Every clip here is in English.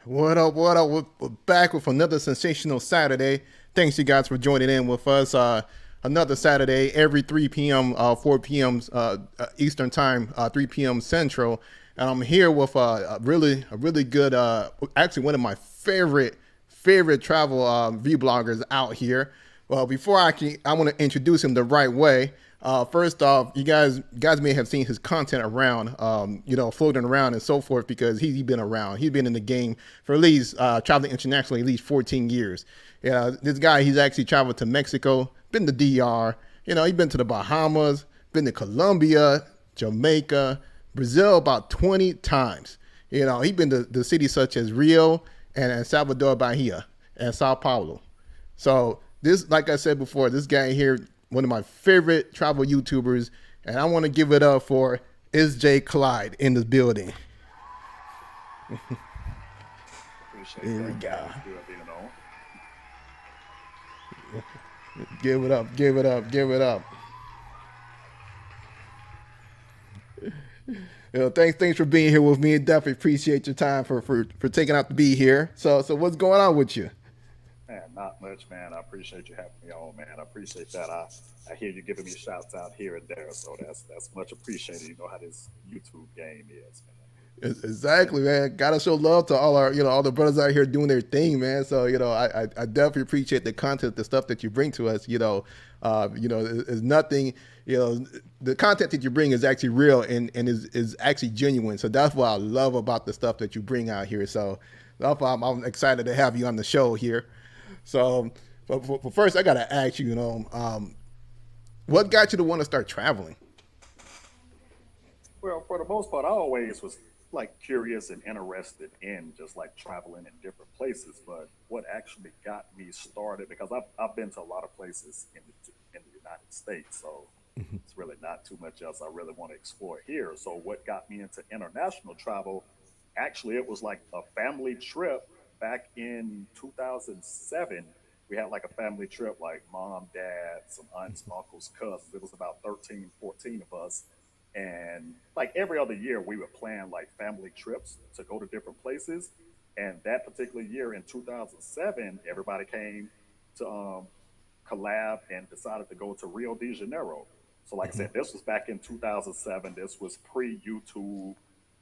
What up? What up? We're back with another sensational Saturday. Thanks, you guys, for joining in with us. Another Saturday every 3 p.m., 4 p.m. Eastern Time, 3 p.m. Central. And I'm here with a really good, actually one of my favorite travel view bloggers out here. Well, before I want to introduce him the right way. First off, you guys may have seen his content around, floating around and so forth because he's been around. He's been in the game for at least traveling internationally at least 14 years. Yeah, this guy he's actually traveled to Mexico, been to DR. He's been to the Bahamas, been to Colombia, Jamaica, Brazil about 20 times. He's been to the cities such as Rio and Salvador Bahia and Sao Paulo. So this, like I said before, this guy here, one of my favorite travel YouTubers, and I want to give it up for itsJclyde in the building. Appreciate Here we that, man. go. It's good being on. Give it up, give it up, give it up. Thanks for being here with me. Definitely appreciate your time for taking out to be here. So what's going on with you? Man, not much, man. I appreciate you having me on, man. I appreciate that. I hear you giving me shouts out here and there, so that's much appreciated. You know how this YouTube game is, man. Exactly, man. Gotta show love to all the brothers out here doing their thing, man. So I definitely appreciate the content, the stuff that you bring to us. Is nothing. The content that you bring is actually real and is actually genuine. So that's what I love about the stuff that you bring out here. So that's why I'm excited to have you on the show here. So, but first, I gotta ask you, what got you to want to start traveling? Well, for the most part, I always was like curious and interested in just like traveling in different places. But what actually got me started, because I've been to a lot of places in the United States, so it's really not too much else I really want to explore here. So what got me into international travel, actually, it was like a family trip back in 2007. We had like a family trip, like mom, dad, some aunts, uncles, cousins. It was about 13, 14 of us, and like every other year we would plan like family trips to go to different places. And that particular year in 2007, everybody came to collab and decided to go to Rio de Janeiro. So like I said, this was back in 2007. This was pre YouTube.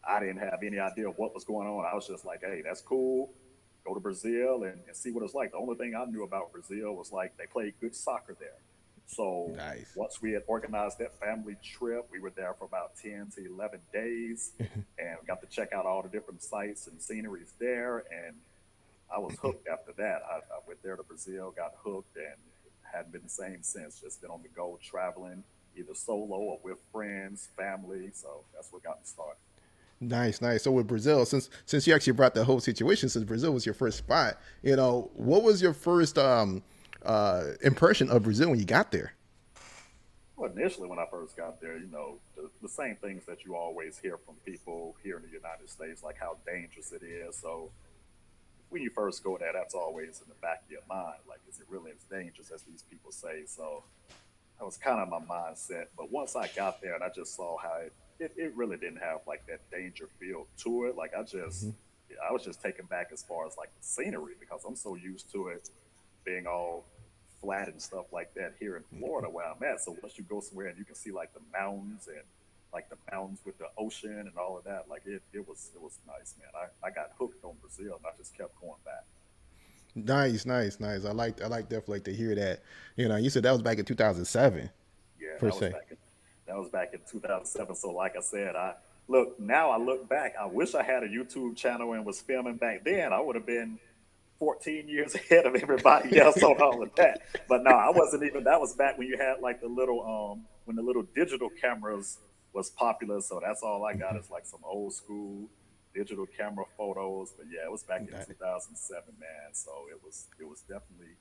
I didn't have any idea what was going on. I was just like, hey, that's cool. Go to Brazil and see what it's like. The only thing I knew about Brazil was like they played good soccer there. So Nice. once we had organized that family trip, we were there for about 10 to 11 days and we got to check out all the different sites and sceneries there. And I was hooked after that. I went there to Brazil, got hooked, and hadn't been the same since. Just been on the go traveling, either solo or with friends, family. So that's what got me started. Nice, nice. So with Brazil, since you actually brought the whole situation, since Brazil was your first spot, what was your first impression of Brazil when you got there? Well, initially, when I first got there, the same things that you always hear from people here in the United States, like how dangerous it is. So when you first go there, that's always in the back of your mind. Like, is it really as dangerous as these people say? So that was kind of my mindset. But once I got there and I just saw how it really didn't have like that danger feel to it. Like I was just taken back as far as like the scenery because I'm so used to it being all flat and stuff like that here in Florida where I'm at. So once you go somewhere and you can see like the mountains and like the mountains with the ocean and all of that, like it was nice, man. I got hooked on Brazil and I just kept going back. Nice, nice, nice. I like definitely like to hear that. You said that was back in 2007 Yeah, per se. that was back in 2007. So like I said, I look now. I look back. I wish I had a YouTube channel and was filming back then. I would have been 14 years ahead of everybody else on all of that. But no, I wasn't even. That was back when you had like the little when the little digital cameras was popular. So that's all I got is like some old school digital camera photos. But yeah, it was back in Nice. 2007, man. So it was definitely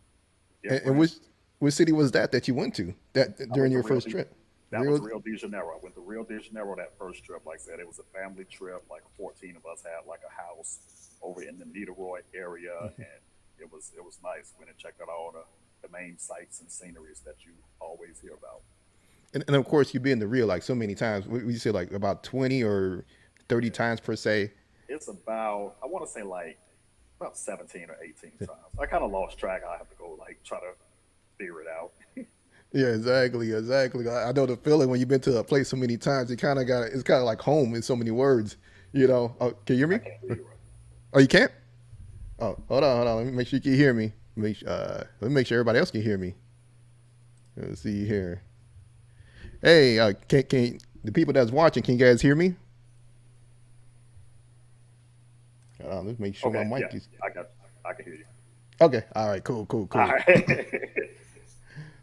And different. which city was that you went to that I during went to your Rio first de trip? That was Real. Rio de Janeiro. I went to Rio de Janeiro that first trip. Like I said, it was a family trip. Like 14 of us had like a house over in the Nederoy area, and it was nice. Went and checked out all the main sights and sceneries that you always hear about. And of course, you've been to Rio like so many times. We say like about 20 or 30 Yeah, times per se. it's about I want to say like about 17 or 18 times. I kind of lost track. I have to go like try to figure it out. Yeah, exactly, exactly. I know the feeling when you've been to a place so many times. You kind of got it's kind of like home in so many words. You know. Oh, can you hear I me? can't hear you right. Oh, you can't. Oh, hold on, hold on. Let me make sure you can hear me. Let me make sure everybody else can hear me. Let's see here. Hey, can the people that's watching? Can you guys hear me? Let's make sure my Okay, yeah, mic is I got, I can hear you. okay. All right, cool, cool, All cool. right.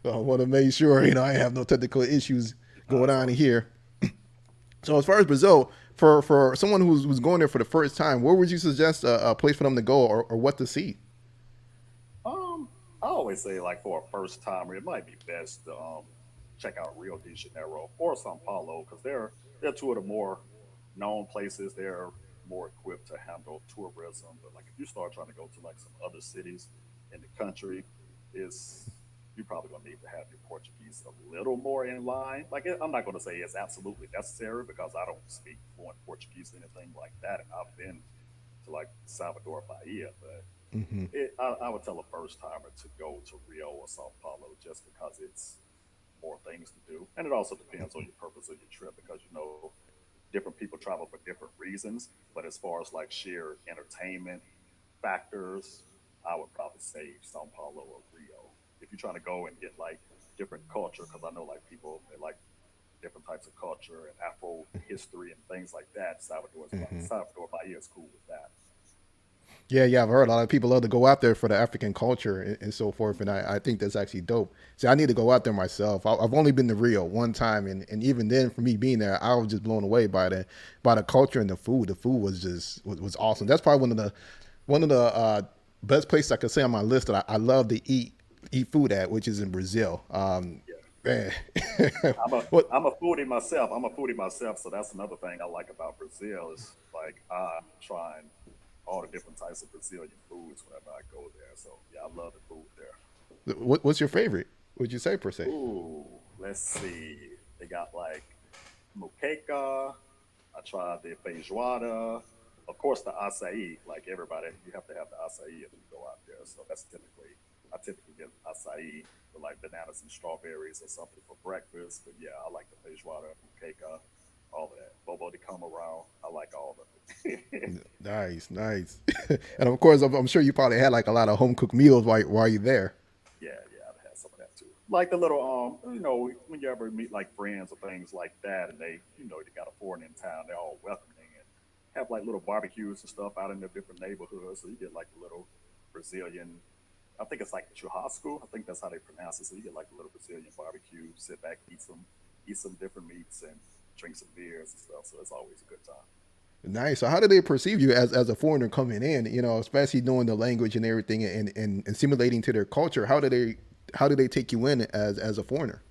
I want to make sure I have no technical issues going That's on in all good. here. So as far as Brazil, for someone who's going there for the first time, where would you suggest a place for them to go or what to see? I always say like for a first timer, it might be best to check out Rio de Janeiro or Sao Paulo because they're two of the more known places. They're more equipped to handle tourism. But like if you start trying to go to like some other cities in the country, is you're probably gonna need to have your Portuguese a little more in line. Like I'm not gonna say it's absolutely necessary because I don't speak fluent Portuguese or anything like that, and I've been to like Salvador Bahia, but Hmm. I would tell a first timer to go to Rio or Sao Paulo just because it's more things to do, and it also depends on your purpose of your trip because different people travel for different reasons. But as far as like sheer entertainment factors, I would probably say Sao Paulo or Rio. If you're trying to go and get like different culture, because I know like people they like different types of culture and Afro history and things like that. Salvador Bahia is cool with that. Yeah, yeah, I've heard a lot of people love to go out there for the African culture and so forth, and I think that's actually dope. See, I need to go out there myself. I've only been to Rio one time, and even then, for me being there, I was just blown away by the culture and the food. The food was just was awesome. That's probably one of the best places I could say on my list that I love to eat food at, which is in Brazil. Yeah. Man, I'm a what? I'm a foodie myself. I'm a foodie myself, so that's another thing I like about Brazil is like I'm trying all the different types of Brazilian foods whenever I go there. So yeah, I love the food there. What's your favorite? Would you say per se? Ooh, let's see. They got like moqueca. I tried the feijoada. Of course, the acai. Like everybody, you have to have the acai if you go out there. So I typically get acai with like bananas and strawberries or something for breakfast. But yeah, I like the feijoada, moqueca, all of that. Bobo de camarão. I like all of it. Nice, nice. And of course, I'm sure you probably had like a lot of home cooked meals while you're there. Yeah, yeah, I've had some of that too. Like the little when you ever meet like friends or things like that, and they got a foreign in town, they're all welcoming and have like little barbecues and stuff out in their different neighborhoods. So you get like a little Brazilian. I think it's like churrasco. I think that's how they pronounce it. So you get like a little Brazilian barbecue, sit back, eat some different meats, and drink some beers and stuff. So it's always a good time. Nice. So how do they perceive you as a foreigner coming in? Especially knowing the language and everything and simulating to their culture. How do they take you in as a foreigner?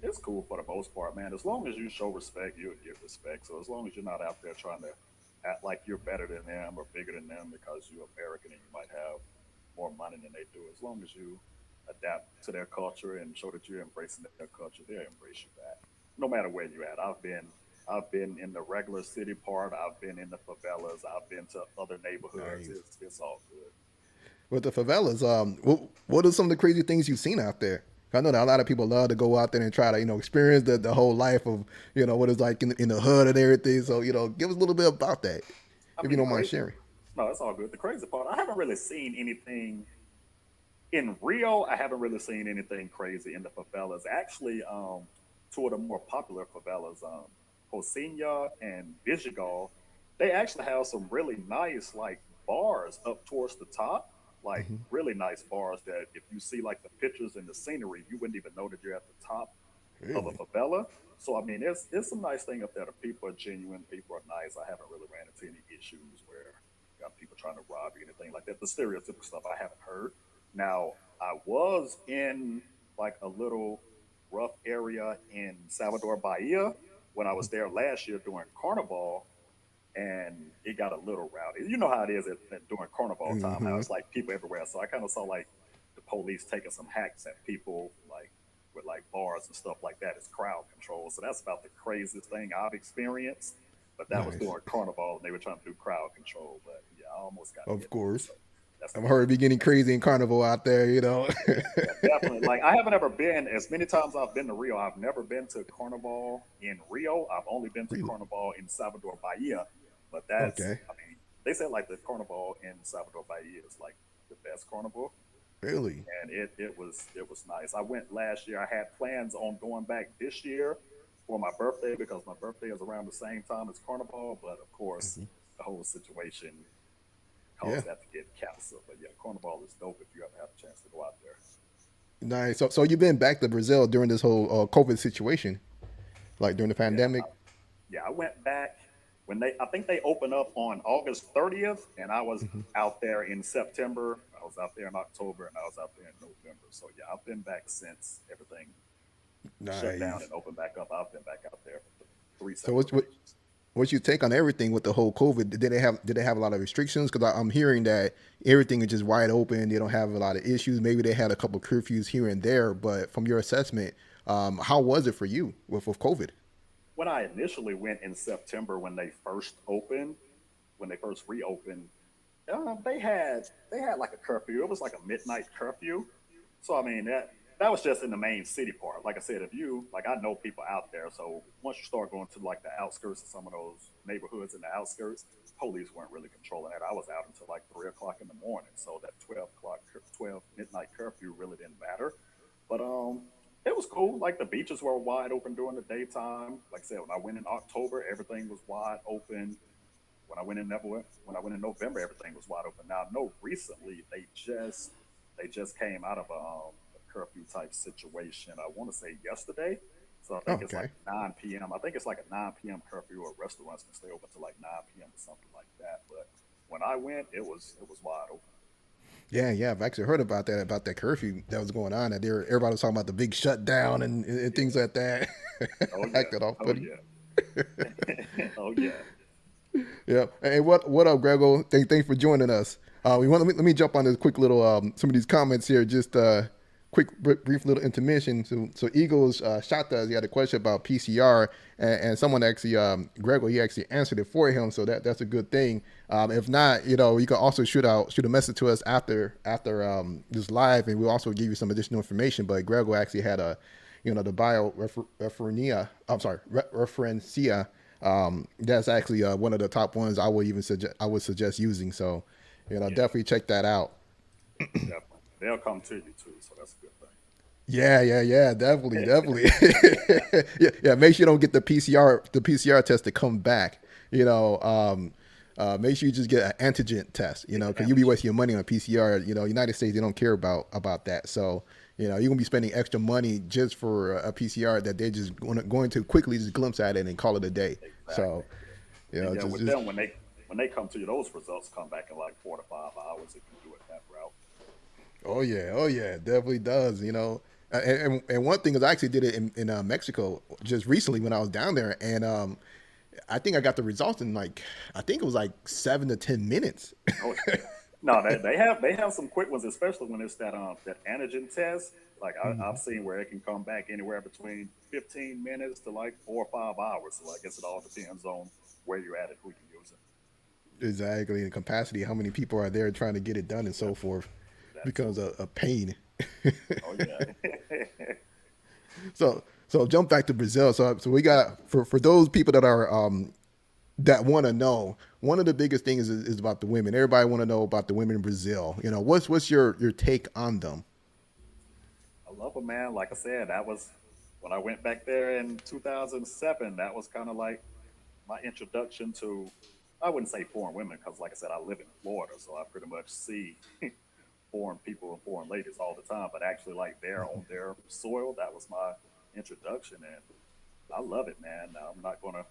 It's cool for the most part, man. As long as you show respect, you'll get respect. So as long as you're not out there trying to act like you're better than them or bigger than them because you're American and you might have more money than they do, as long as you adapt to their culture and show that you're embracing their culture, they'll embrace you back. No matter where you're at. I've been in the regular city part. I've been in the favelas. I've been to other neighborhoods. Nice. It's all good. With the favelas, what are some of the crazy things you've seen out there? I know that a lot of people love to go out there and try to experience the whole life of what it's like in the hood and everything. So give us a little bit about that, I if you mean, the don't mind crazy. sharing. No, it's all good. The crazy part, I haven't really seen anything in Rio. I haven't really seen anything crazy in the favelas. Actually, two of the more popular favelas, Rocinha and Vidigal, they actually have some really nice like bars up towards the top, like Hmm. really nice bars that if you see like the pictures and the scenery, you wouldn't even know that you're at the top of a Really? favela. So I mean, it's some nice thing up there. The people are genuine. People are nice. I haven't really ran into any issues where you got people trying to rob you, anything like that. The stereotypical stuff I haven't heard. Now I was in like a little rough area in Salvador Bahia when I was there last year during Carnival, and it got a little rowdy. You know how it is during Carnival time, how Hmm. it's like people everywhere. So I kind of saw like the police taking some hacks at people, like with like bars and stuff like that. It's crowd control. So that's about the craziest thing I've experienced. But that was Nice. during Carnival, and they were trying to do crowd control. But yeah, I almost got Of hit. course. So That's the I've heard it be getting crazy in Carnival out there, you know. yeah, definitely. Like I haven't ever been as many times I've been to Rio. I've never been to Carnival in Rio. I've only been to Really? Carnival in Salvador Bahia. But that's, Okay. I mean, they said like the Carnival in Salvador Bahia is like the best carnival, Really? and it was nice. I went last year. I had plans on going back this year for my birthday because my birthday is around the same time as Carnival. But of course, Hmm. the whole situation Yeah. caused that to get canceled. But yeah, Carnival is dope if you ever have a chance to go out there. Nice. So you've been back to Brazil during this whole COVID situation, like during the Yeah, pandemic. yeah, I went back when they. I think they opened up on August 30th, and I was Hmm. out there in September. I was out there in October, and I was out there in November. So yeah, I've been back since everything shut down Nice. and opened back up. I've been back out there for three So separate occasions. what's your take on everything with the whole COVID? Did they have a lot of restrictions? Because I'm hearing that everything is just wide open. They don't have a lot of issues. Maybe they had a couple curfews here and there, but from your assessment, how was it for you with COVID? When I initially went in September, when they first opened, when they first reopened, they had like a curfew. It was like a midnight curfew. So I mean that was just in the main city part. Like I said, if you like, I know people out there. So once you start going to like the outskirts of some of those neighborhoods in the outskirts, police weren't really controlling that. I was out until like 3 o'clock in the morning. So that 12 o'clock, 12 midnight curfew really didn't matter. But it was cool. Like the beaches were wide open during the daytime. Like I said, when I went in October, everything was wide open. When I went in November, everything was wide open. Now, no, recently they just came out of a curfew type situation. I want to say yesterday. So I think it's like Okay. 9 p.m. I think it's like a 9 p.m. curfew, or restaurants can stay open to like 9 p.m. or something like that. But when I went, it was wide open. Yeah, yeah, I've actually heard about that curfew that was going on. That everybody was talking about the big shutdown and things Yeah. like that. Oh yeah. Acted off Oh putting. yeah. Oh yeah. Yeah. Hey, what up, Grego? Thanks for joining us. We want let me jump on this quick little some of these comments here. Just quick brief little intermission. So Eagles shot us. He had a question about PCR, and someone actually Grego he actually answered it for him. So that's a good thing. If not, you can also shoot a message to us after this live, and we'll also give you some additional information. But Grego actually had a the bio referenia. I'm sorry, referencia. That's actually one of the top ones I would suggest using. So, Yeah. definitely check that out. Definitely. They'll come to you too, so that's a good thing. Yeah, yeah, yeah, definitely. Yeah, yeah. Make sure you don't get the PCR test to come back. Make sure you just get an antigen test. Get the Because you'll be antigen. wasting your money on PCR. United States they don't care about that. So, you're gonna be spending extra money just for a PCR that they're just going to quickly just glimpse at it and call it a day. Exactly. So, And yeah, just with just them when they come to you, those results come back in like 4 to 5 hours if you do it that route. Oh yeah, it definitely does. And one thing is I actually did it in Mexico just recently when I was down there, and I think I got the results in like I think it was like 7 to 10 minutes. Oh yeah. No, they have some quick ones, especially when it's that antigen test. Like I've seen where it can come back anywhere between 15 minutes to like 4 or 5 hours. So I guess it all depends on where you're at and who you're using. Exactly, and capacity, how many people are there trying to get it done and so That forth that too. becomes a pain. Oh yeah. So jump back to Brazil. So we got for those people that want to know. One of the biggest things is about the women. Everybody want to know about the women in Brazil. What's your take on them? I love them, man. Like I said, that was when I went back there in 2007. That was kind of like my introduction to, I wouldn't say foreign women, because like I said, I live in Florida, so I pretty much see foreign people and foreign ladies all the time. But actually, like there on their soil, that was my introduction, and I love it, man. Now, I'm not gonna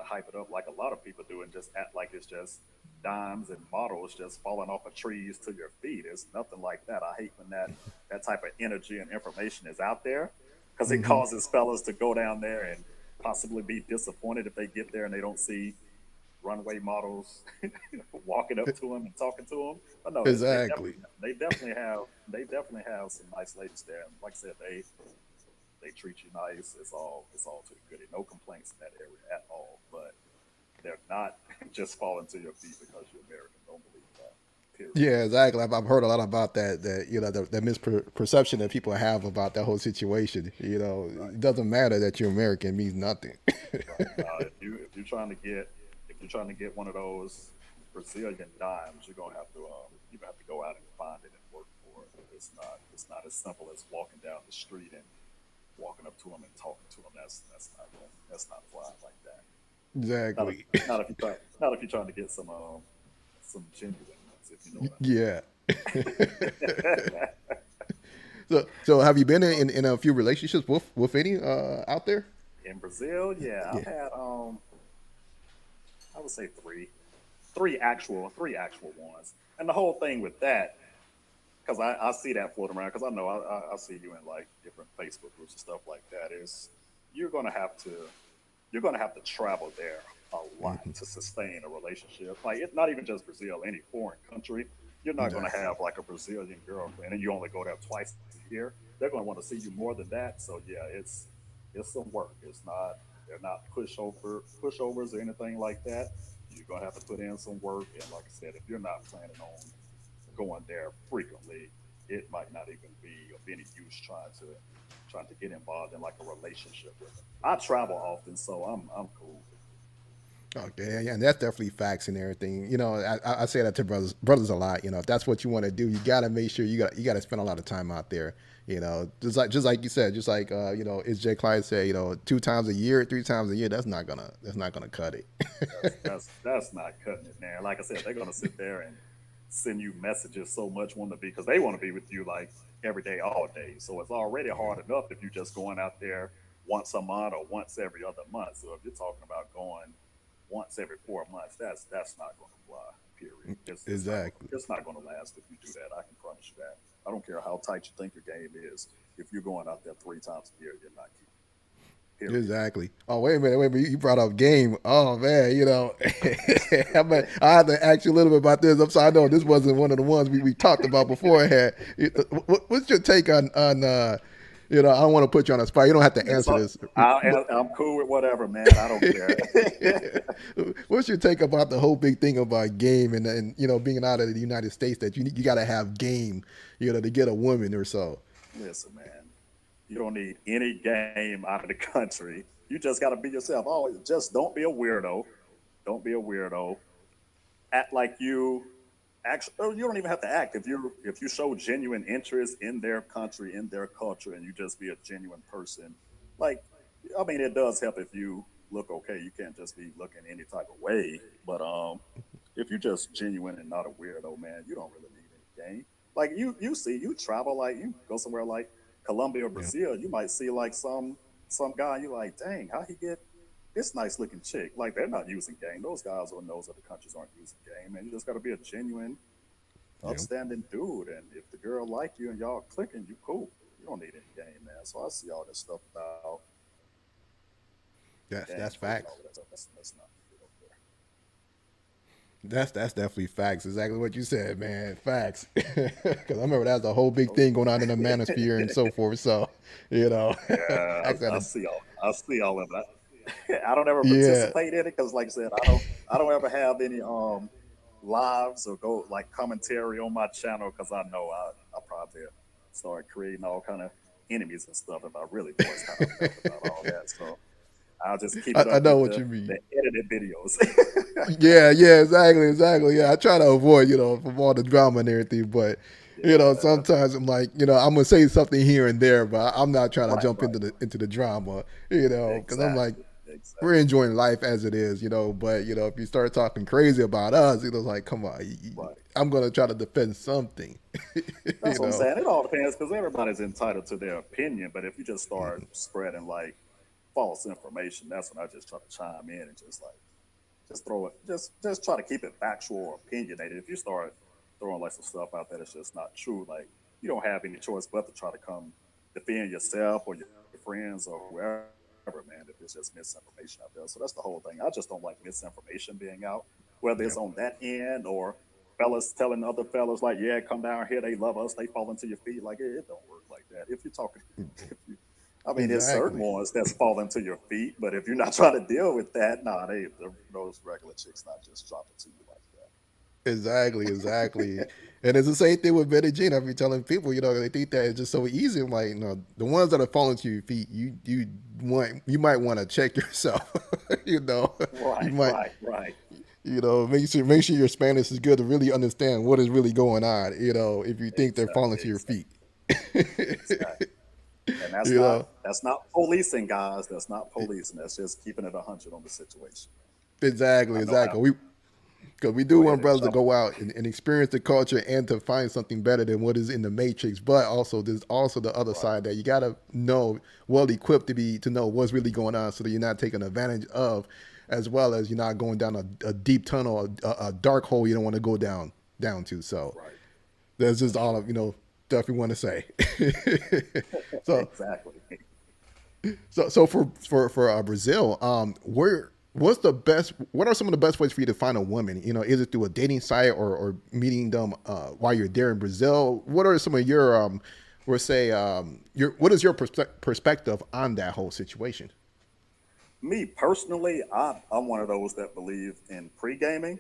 hype it up like a lot of people do and just act like it's just dimes and models just falling off of trees to your feet. It's nothing like that. I hate when that type of energy and information is out there because it Hmm. causes fellas to go down there and possibly be disappointed if they get there and they don't see runway models walking up to them and talking to them. But no, they Exactly. definitely they definitely have some nice ladies there. And like I said, they treat you nice. It's all to the goodie. No complaints in that area at all. But they're not just falling to your feet because you're American. Don't believe that. Period. Yeah, exactly. I've heard a lot about that. That the misperception that people have about that whole situation. Right. It doesn't matter that you're American means nothing. Right. If you're trying to get one of those Brazilian dimes, you're gonna have to go out and find it and work for it. It's not as simple as walking down the street and walking up to them and talking to them. That's not flying like that. Not if Exactly. not if you're trying to get some genuine ones, if you know what I mean. Yeah. So have you been in a few relationships with any out there? In Brazil, yeah, Yeah. I've had I would say three actual ones. And the whole thing with that, because I see that floating around, because I know I see you in like different Facebook groups and stuff like that. Is you're gonna have to you're gonna have to travel there a lot Hmm. to sustain a relationship. Like it's not even just Brazil, any foreign country. You're not gonna Exactly. have like a Brazilian girlfriend and you only go there twice a year. They're gonna want to see you more than that. So yeah, it's some work. They're not pushovers or anything like that. You're gonna have to put in some work. And like I said, if you're not planning on going there frequently, it might not even be of any use trying to get involved in like a relationship with them. I travel often, so I'm cool. Okay, yeah, and that's definitely facts and everything. I say that to brothers a lot. If that's what you want to do, you got to make sure you got to spend a lot of time out there. Just like you said, just like it's Jay Clyde said, 2 times a year, 3 times a year. That's not gonna cut it. That's not cutting it, man. Like I said, they're gonna sit there and send you messages so much want to be because they want to be with you like every day, all day. So it's already hard enough if you're just going out there once a month or once every other month. So if you're talking about going once every 4 months, that's not going to fly. Period. Exactly. It's not going to last if you do that. I can promise you that. I don't care how tight you think your game is. If you're going out there 3 times a year, you're not keeping. Period. Exactly. Oh, wait a minute. You brought up game. Oh man, I had to ask you a little bit about this. I'm sorry, I know this wasn't one of the ones we talked about beforehand. What's your take I don't want to put you on the spot. You don't have to It's answer all, this. But I'm cool with whatever, man. I don't care. what's your take about the whole big thing about game and being out of the United States that you got to have game, to get a woman or so. Listen, man, you don't need any game out of the country. You just got to be yourself. Always, just don't be a weirdo. Don't be a weirdo. Act like you actually. Or you don't even have to act. If you show genuine interest in their country, in their culture, and you just be a genuine person, like I mean, it does help if you look okay. You can't just be looking any type of way. But if you're just genuine and not a weirdo, man, you don't really need any game. Like you travel like you go somewhere like Colombia or Yeah. Brazil, you might see like some guy you like, dang, how he get this nice looking chick? Like they're not using game. Those guys or those other countries aren't using game, and you just got to be a genuine, Yeah. upstanding dude. And if the girl like you and y'all clicking, you cool. You don't need any game, man. So I see all this stuff about game That's fake and all facts. of that stuff. That's not good over there. That's definitely facts. Exactly what you said, man. Facts. Because I remember that was a whole big Oh, thing going on in the manosphere and so forth. So, you know, yeah, I got I to, see I see all of that. I don't ever yeah. participate in it because, like I said, I don't ever have any lives or go like commentary on my channel because I know I probably start creating all kind of enemies and stuff if I really voiced how I felt about all that. So I'll just keep it I up know with what you the mean. edited videos. Yeah, exactly. Yeah, I try to avoid, from all the drama and everything, but Yeah, sometimes I'm like, I'm gonna say something here and there, but I'm not trying to right, jump right, into the drama, because I'm like, exactly, we're exactly, enjoying life as it is, but if you start talking crazy about us, it's like, come on, right. I'm gonna try to defend something, That's what I'm saying. It all depends because everybody's entitled to their opinion. But if you just start spreading like false information, that's when I just try to chime in and just like just throw it, just try to keep it factual or opinionated. If you start throwing like some stuff out there that's just not true, like you don't have any choice but to try to come defend yourself or your friends or whoever, man. If it's just misinformation out there, so that's the whole thing. I just don't like misinformation being out, whether it's yeah, on that end or fellas telling other fellas like, yeah, come down here, they love us, they fall into your feet. Like it don't work like that. If you're talking, if you I mean, there's certain exactly. ones that's falling to your feet, but if you're not trying to deal with that, nah, those regular chicks not just dropping to you like that. Exactly, exactly. And it's the same thing with Medellin. I've been telling people, they think that it's just so easy. I'm like, no, the ones that are falling to your feet, you might want to check yourself. you know, you Right, might, right, right. make sure your Spanish is good to really understand what is really going on. If you think they're falling Exactly, to your exactly, feet, exactly. And that's you not know. that's not policing, guys. That's not policing. That's just keeping it 100 on the situation. Exactly, I know how. exactly. Because we do Go ahead want and brothers to jump. go out and experience the culture and to find something better than what is in the matrix. But also, there's also the other Right. side that you gotta know, well equipped to know what's really going on, so that you're not taken advantage of, as well as you're not going down a deep tunnel, a dark hole you don't want to go down to. So Right. that's just For all sure. of stuff we want to say. so Exactly. so for Brazil, what are some of the best ways for you to find a woman? Is it through a dating site, or meeting them while you're there in Brazil? What are some of your what is your perspective on that whole situation? Me personally, I'm one of those that believe in pre-gaming.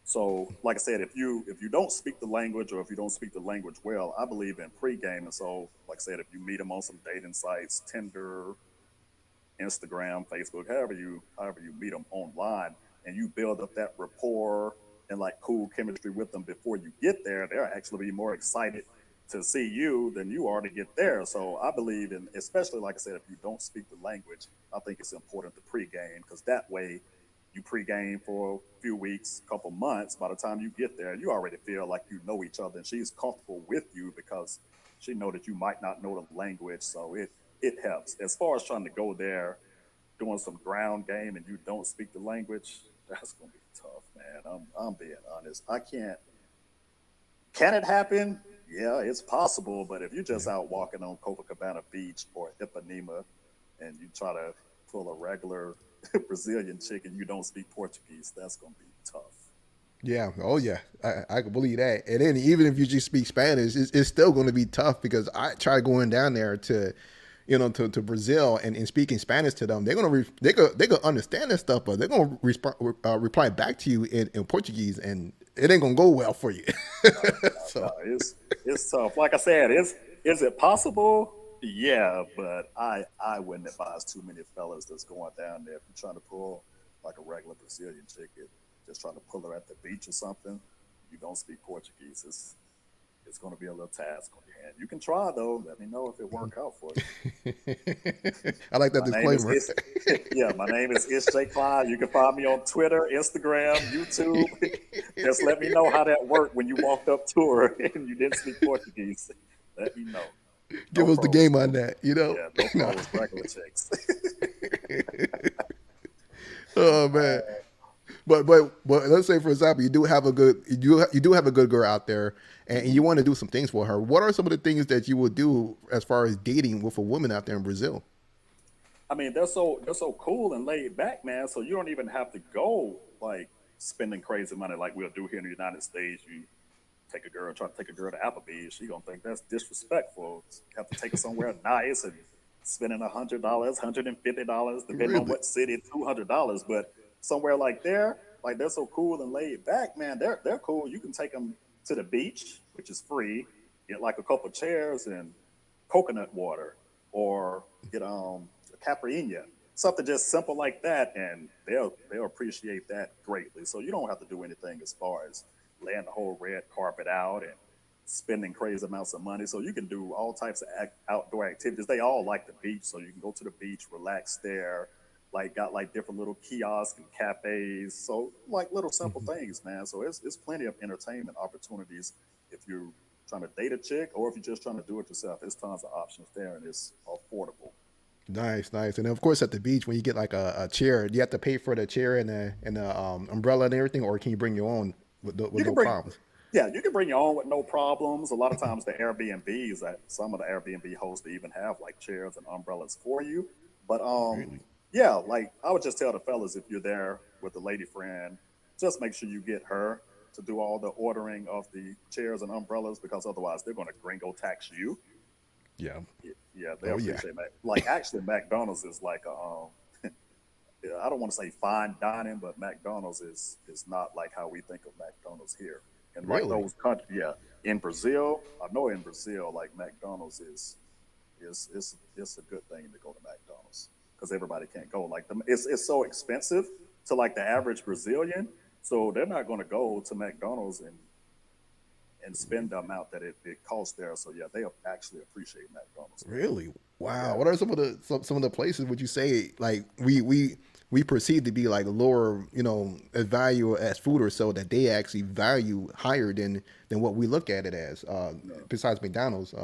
So, like I said, if you don't speak the language, or if you don't speak the language well, I believe in pre-gaming. So, like I said, if you meet them on some dating sites, Tinder, Instagram, Facebook, however you meet them online, and you build up that rapport and like cool chemistry with them before you get there, they'll actually be more excited to see you than you are to get there. So I believe in, especially like I said, if you don't speak the language, I think it's important to pregame, because that way you pregame for a few weeks, couple months. By the time you get there, you already feel like you know each other, and she's comfortable with you because she know that you might not know the language. So it helps. As far as trying to go there doing some ground game and you don't speak the language, that's gonna be tough, man. I'm being honest. I can't. Can it happen? Yeah, it's possible. But if you're just Yeah. out walking on Copacabana Beach or Ipanema and you try to pull a regular Brazilian chick and you don't speak Portuguese, that's gonna be tough. Yeah. Oh, yeah. I can believe that. And then even if you just speak Spanish, it's still going to be tough, because I try going down there to Brazil, and speaking Spanish to them. They could understand this stuff, but they're gonna reply back to you in Portuguese, and it ain't gonna go well for you. No, so it's tough. Like I said, is it possible? Yeah, but I wouldn't advise too many fellas that's going down there. If you're trying to pull like a regular Brazilian chick, just trying to pull her at the beach or something, you don't speak Portuguese. It's going to be a little task on your hand. You can try though. Let me know if it work out for you. I like that My name is disclaimer. yeah, my name is itsJclyde. You can find me on Twitter, Instagram, YouTube. Just let me know how that worked when you walked up to her and you didn't speak Portuguese. Let me know. No Give us the pros game on though. that. Yeah, no no. pros, regular chicks. Oh man. But let's say, for example, you do have a good girl out there, and Mhm. you want to do some things for her. What are some of the things that you would do as far as dating with a woman out there in Brazil? I mean, they're so cool and laid back, man. So you don't even have to go like spending crazy money like we'll do here in the United States. You try to take a girl to Applebee's, she gonna think that's disrespectful. You have to take her somewhere nice and spending $100, $150, depending on Really? what city, $200. But somewhere like there, like they're so cool and laid back, man. They're cool. You can take them to the beach, which is free. Get like a couple chairs and coconut water, or get a caipirinha, something just simple like that, and they'll appreciate that greatly. So you don't have to do anything as far as laying the whole red carpet out and spending crazy amounts of money. So you can do all types of outdoor activities. They all like the beach, so you can go to the beach, relax there. Like got like different little kiosks and cafes. So like little simple things, man. So it's plenty of entertainment opportunities if you're trying to date a chick or if you're just trying to do it yourself. There's tons of options there and it's affordable. Nice, nice. And of course, at the beach, when you get like a chair, do you have to pay for the chair and the umbrella and everything, or can you bring your own with You can no bring problems? Yeah, you can bring your own with no problems. A lot of times the Airbnbs, that some of the Airbnb hosts, they even have like chairs and umbrellas for you. But Really? yeah, like I would just tell the fellas, if you're there with a lady friend, just make sure you get her to do all the ordering of the chairs and umbrellas, because otherwise they're going to gringo tax you. Yeah. Yeah, they Oh yeah. appreciate that. Like actually, McDonald's is like I don't want to say fine dining, but McDonald's is not like how we think of McDonald's here. And like Really? those countries, yeah. In Brazil, I know in Brazil, like McDonald's is a good thing to go to McDonald's because everybody can't go. Like it's so expensive to like the average Brazilian, so they're not going to go to McDonald's and spend the amount that it costs there. So yeah, they actually appreciate McDonald's there. Really? Wow. Yeah. What are some of the places would you say like we perceive to be like lower, as value as food or so that they actually value higher than what we look at it as, besides McDonald's.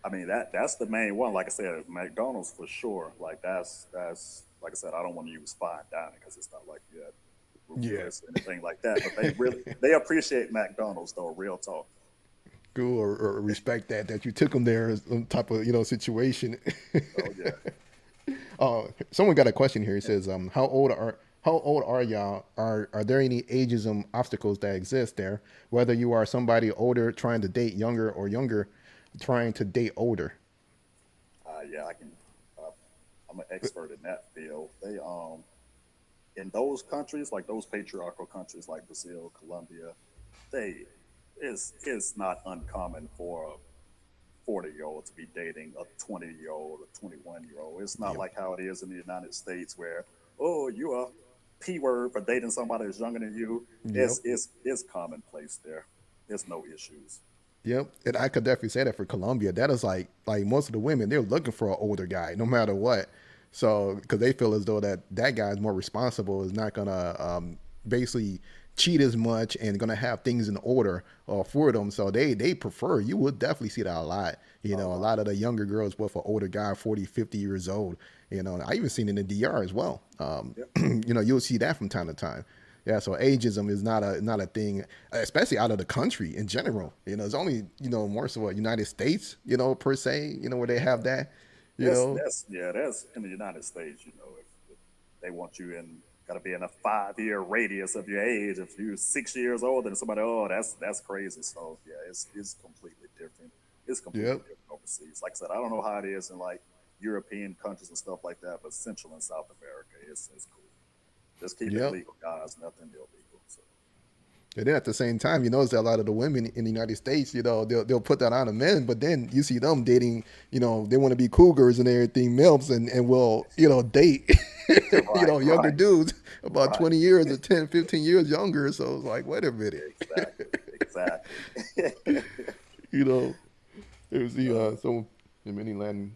I mean that's the main one. Like I said, McDonald's for sure. Like that's like I said, I don't want to use fine dining because it's not like you had room Yeah. service or anything like that. But they appreciate McDonald's though. Real talk. Cool, or respect that you took them there as some type of situation. Oh yeah. Someone got a question here. It says, how old are y'all? Are there any ageism obstacles that exist there? Whether you are somebody older trying to date younger or younger trying to date older. Yeah, I can. Uh, I'm an expert in that field. They in those countries like those patriarchal countries like Brazil, Colombia, they it's not uncommon for a 40-year-old to be dating a 20-year-old or 21-year-old. It's not Yep. like how it is in the United States where, oh, you're a P word for dating somebody that's younger than you. Yep. It's commonplace there. There's no issues. Yep, and I could definitely say that for Colombia. That is like most of the women, they're looking for an older guy, no matter what. So because they feel as though that guy is more responsible, is not gonna basically cheat as much and gonna have things in order for them. So they prefer. You would definitely see that a lot. A A lot. lot of the younger girls with an older guy, 40, 50 years old. I even seen it in the DR as well. Yep. You'll see that from time to time. Yeah, so ageism is not a thing, especially out of the country in general. It's only more so what United States, per se, where they have that, you know. That's in the United States. If they want you in, got to be in a 5 year radius of your age. If you're 6 years older than somebody, oh, that's crazy. So yeah, it's completely different. It's completely Yep. different overseas. Like I said, I don't know how it is in like European countries and stuff like that, but Central and South America, it's cool. Just keep it Yep. legal, guys. Nothing illegal. So And then at the same time, you notice that a lot of the women in the United States, they'll put that on the men, but then you see them dating, they want to be cougars and everything, milfs, and will, date, right, younger right, dudes about right. 20 years or 10, 15 years younger. So it's like, wait a minute, Exactly, exactly. you know, there's uh, so in many Latin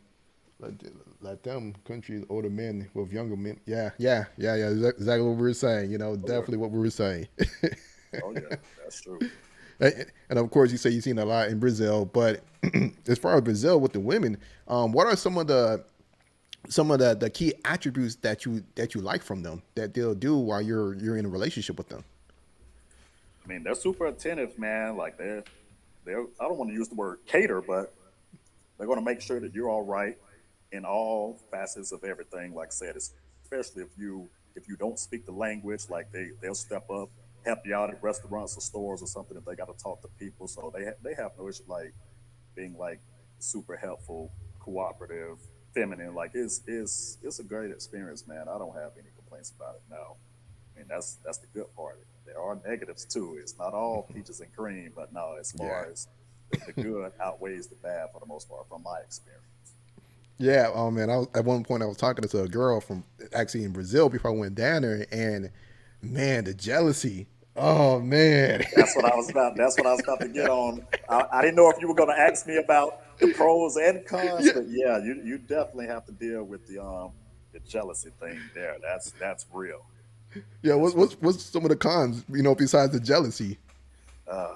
countries, older men with younger men. Yeah. Exactly what we were saying. oh yeah, Definitely what we were saying. oh yeah, that's true. And of course, you say you've seen a lot in Brazil, but as far as Brazil with the women, what are some of the key attributes that you like from them that they'll do while you're in a relationship with them? I mean, they're super attentive, man. Like they're. I don't want to use the word cater, but they're going to make sure that you're all right in all facets of everything. Like I said, especially if you don't speak the language, like they'll step up, help you out at restaurants or stores or something if they got to talk to people. So they have no issue like being like super helpful, cooperative, feminine. Like it's a great experience, man. I don't have any complaints about it now. I mean, that's the good part. There are negatives too. It's not all peaches and cream, but no, as Yeah. far as the good outweighs the bad for the most part, from my experience. Yeah, oh man, at one point I was talking to a girl from actually in Brazil before I went down there, and man, the jealousy. Oh man. That's what I was about to get on. I didn't know if you were going to ask me about the pros and cons, Yeah, but yeah, you definitely have to deal with the jealousy thing there. That's real. yeah. That's What's some of the cons? Besides the jealousy. uh,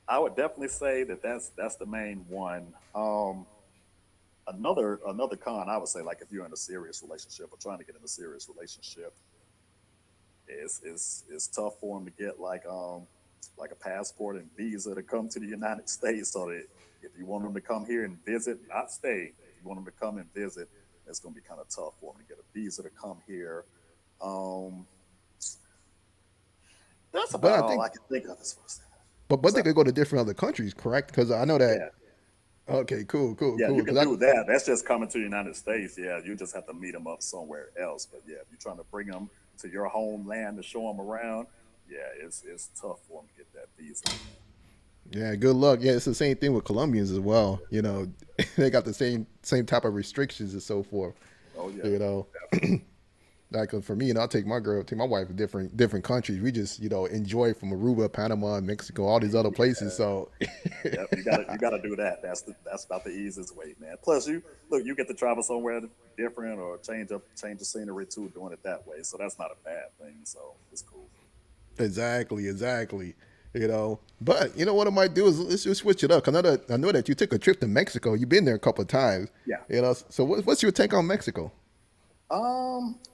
I would definitely say that that's the main one. Another con I would say, like if you're in a serious relationship or trying to get in a serious relationship, it's tough for them to get like a passport and visa to come to the United States. So that if you want them to come here and visit, not stay, if you want them to come and visit, it's going to be kind of tough for them to get a visa to come here. Um, that's But about I all think, I can think of as far as that. but What's they that? could go to different other countries, correct? Because I know that Yeah, Okay, cool, cool, Yeah, you cool. can Cause I, do that. That's just coming to the United States. Yeah, you just have to meet them up somewhere else. But yeah, if you're trying to bring them to your homeland to show them around, yeah, it's tough for them to get that visa. yeah, good luck. Yeah, it's the same thing with Colombians as well. They got the same type of restrictions and so forth. Oh yeah, You know, definitely. like for me, I'll take my wife to different countries. We just enjoy from Aruba, Panama, Mexico, all these other places. Yeah, So yep. You gotta do that. That's about the easiest way, man. Plus, you look, you get to travel somewhere different or change the scenery too, doing it that way. So that's not a bad thing. So it's cool. exactly, exactly. But what I might do is let's just switch it up. 'Cause I know that you took a trip to Mexico. You've been there a couple of times. Yeah. So what's your take on Mexico?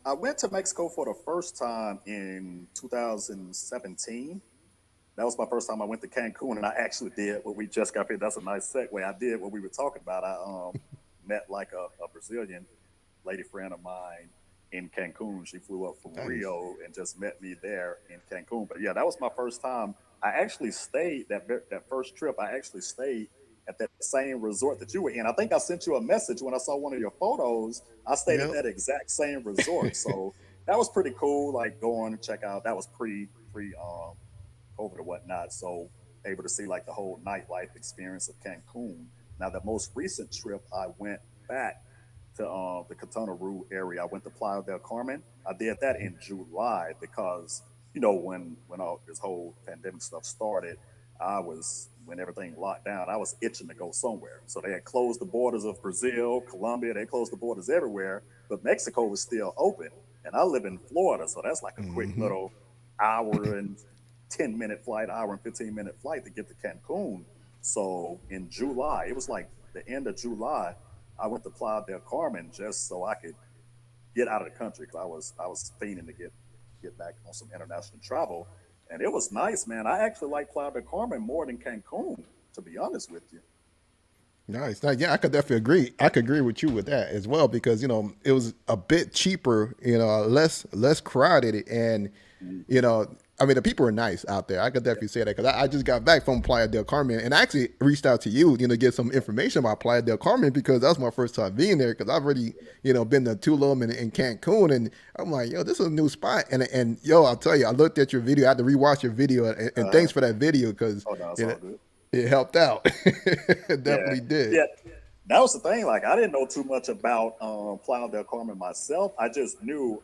I went to Mexico for the first time in 2017. That was my first time I went to Cancun, and I actually did what we just got here. That's a nice segue. I did what we were talking about. I met like a Brazilian lady friend of mine in Cancun. She flew up from Nice. Rio and just met me there in Cancun. But yeah, that was my first time. I actually stayed that first trip. I actually stayed at that same resort that you were in. I think I sent you a message when I saw one of your photos. I stayed at Yep. that exact same resort, so that was pretty cool. Like going to check out. That was pre COVID or whatnot. So able to see like the whole nightlife experience of Cancun. Now, the most recent trip, I went back to the Cotonou area. I went to Playa del Carmen. I did that in July because when all this whole pandemic stuff started, I was when everything locked down. I was itching to go somewhere. So they had closed the borders of Brazil, Colombia. They closed the borders everywhere, but Mexico was still open. And I live in Florida, so that's like a quick Hmm. little hour and 10-minute flight, hour and 15-minute flight to get to Cancun. So in July, it was like the end of July, I went to Playa del Carmen just so I could get out of the country because I was fiending to get back on some international travel, and it was nice, man. I actually like Playa del Carmen more than Cancun, to be honest with you. Nice. Now, yeah, I could definitely agree. I could agree with you with that as well because it was a bit cheaper, less crowded, and Mm. you know, I mean the people are nice out there. I could Yeah, definitely say that because I just got back from Playa del Carmen and I actually reached out to you, to get some information about Playa del Carmen because that was my first time being there because I've already, been to Tulum and Cancun and I'm like, yo, this is a new spot and yo, I'll tell you, I looked at your video, I had to rewatch your video and uh, thanks for that video because oh no, it's you know, all good. it helped out. It Yeah, definitely did. yeah. That was the thing. Like, I didn't know too much about Playa del Carmen myself. I knew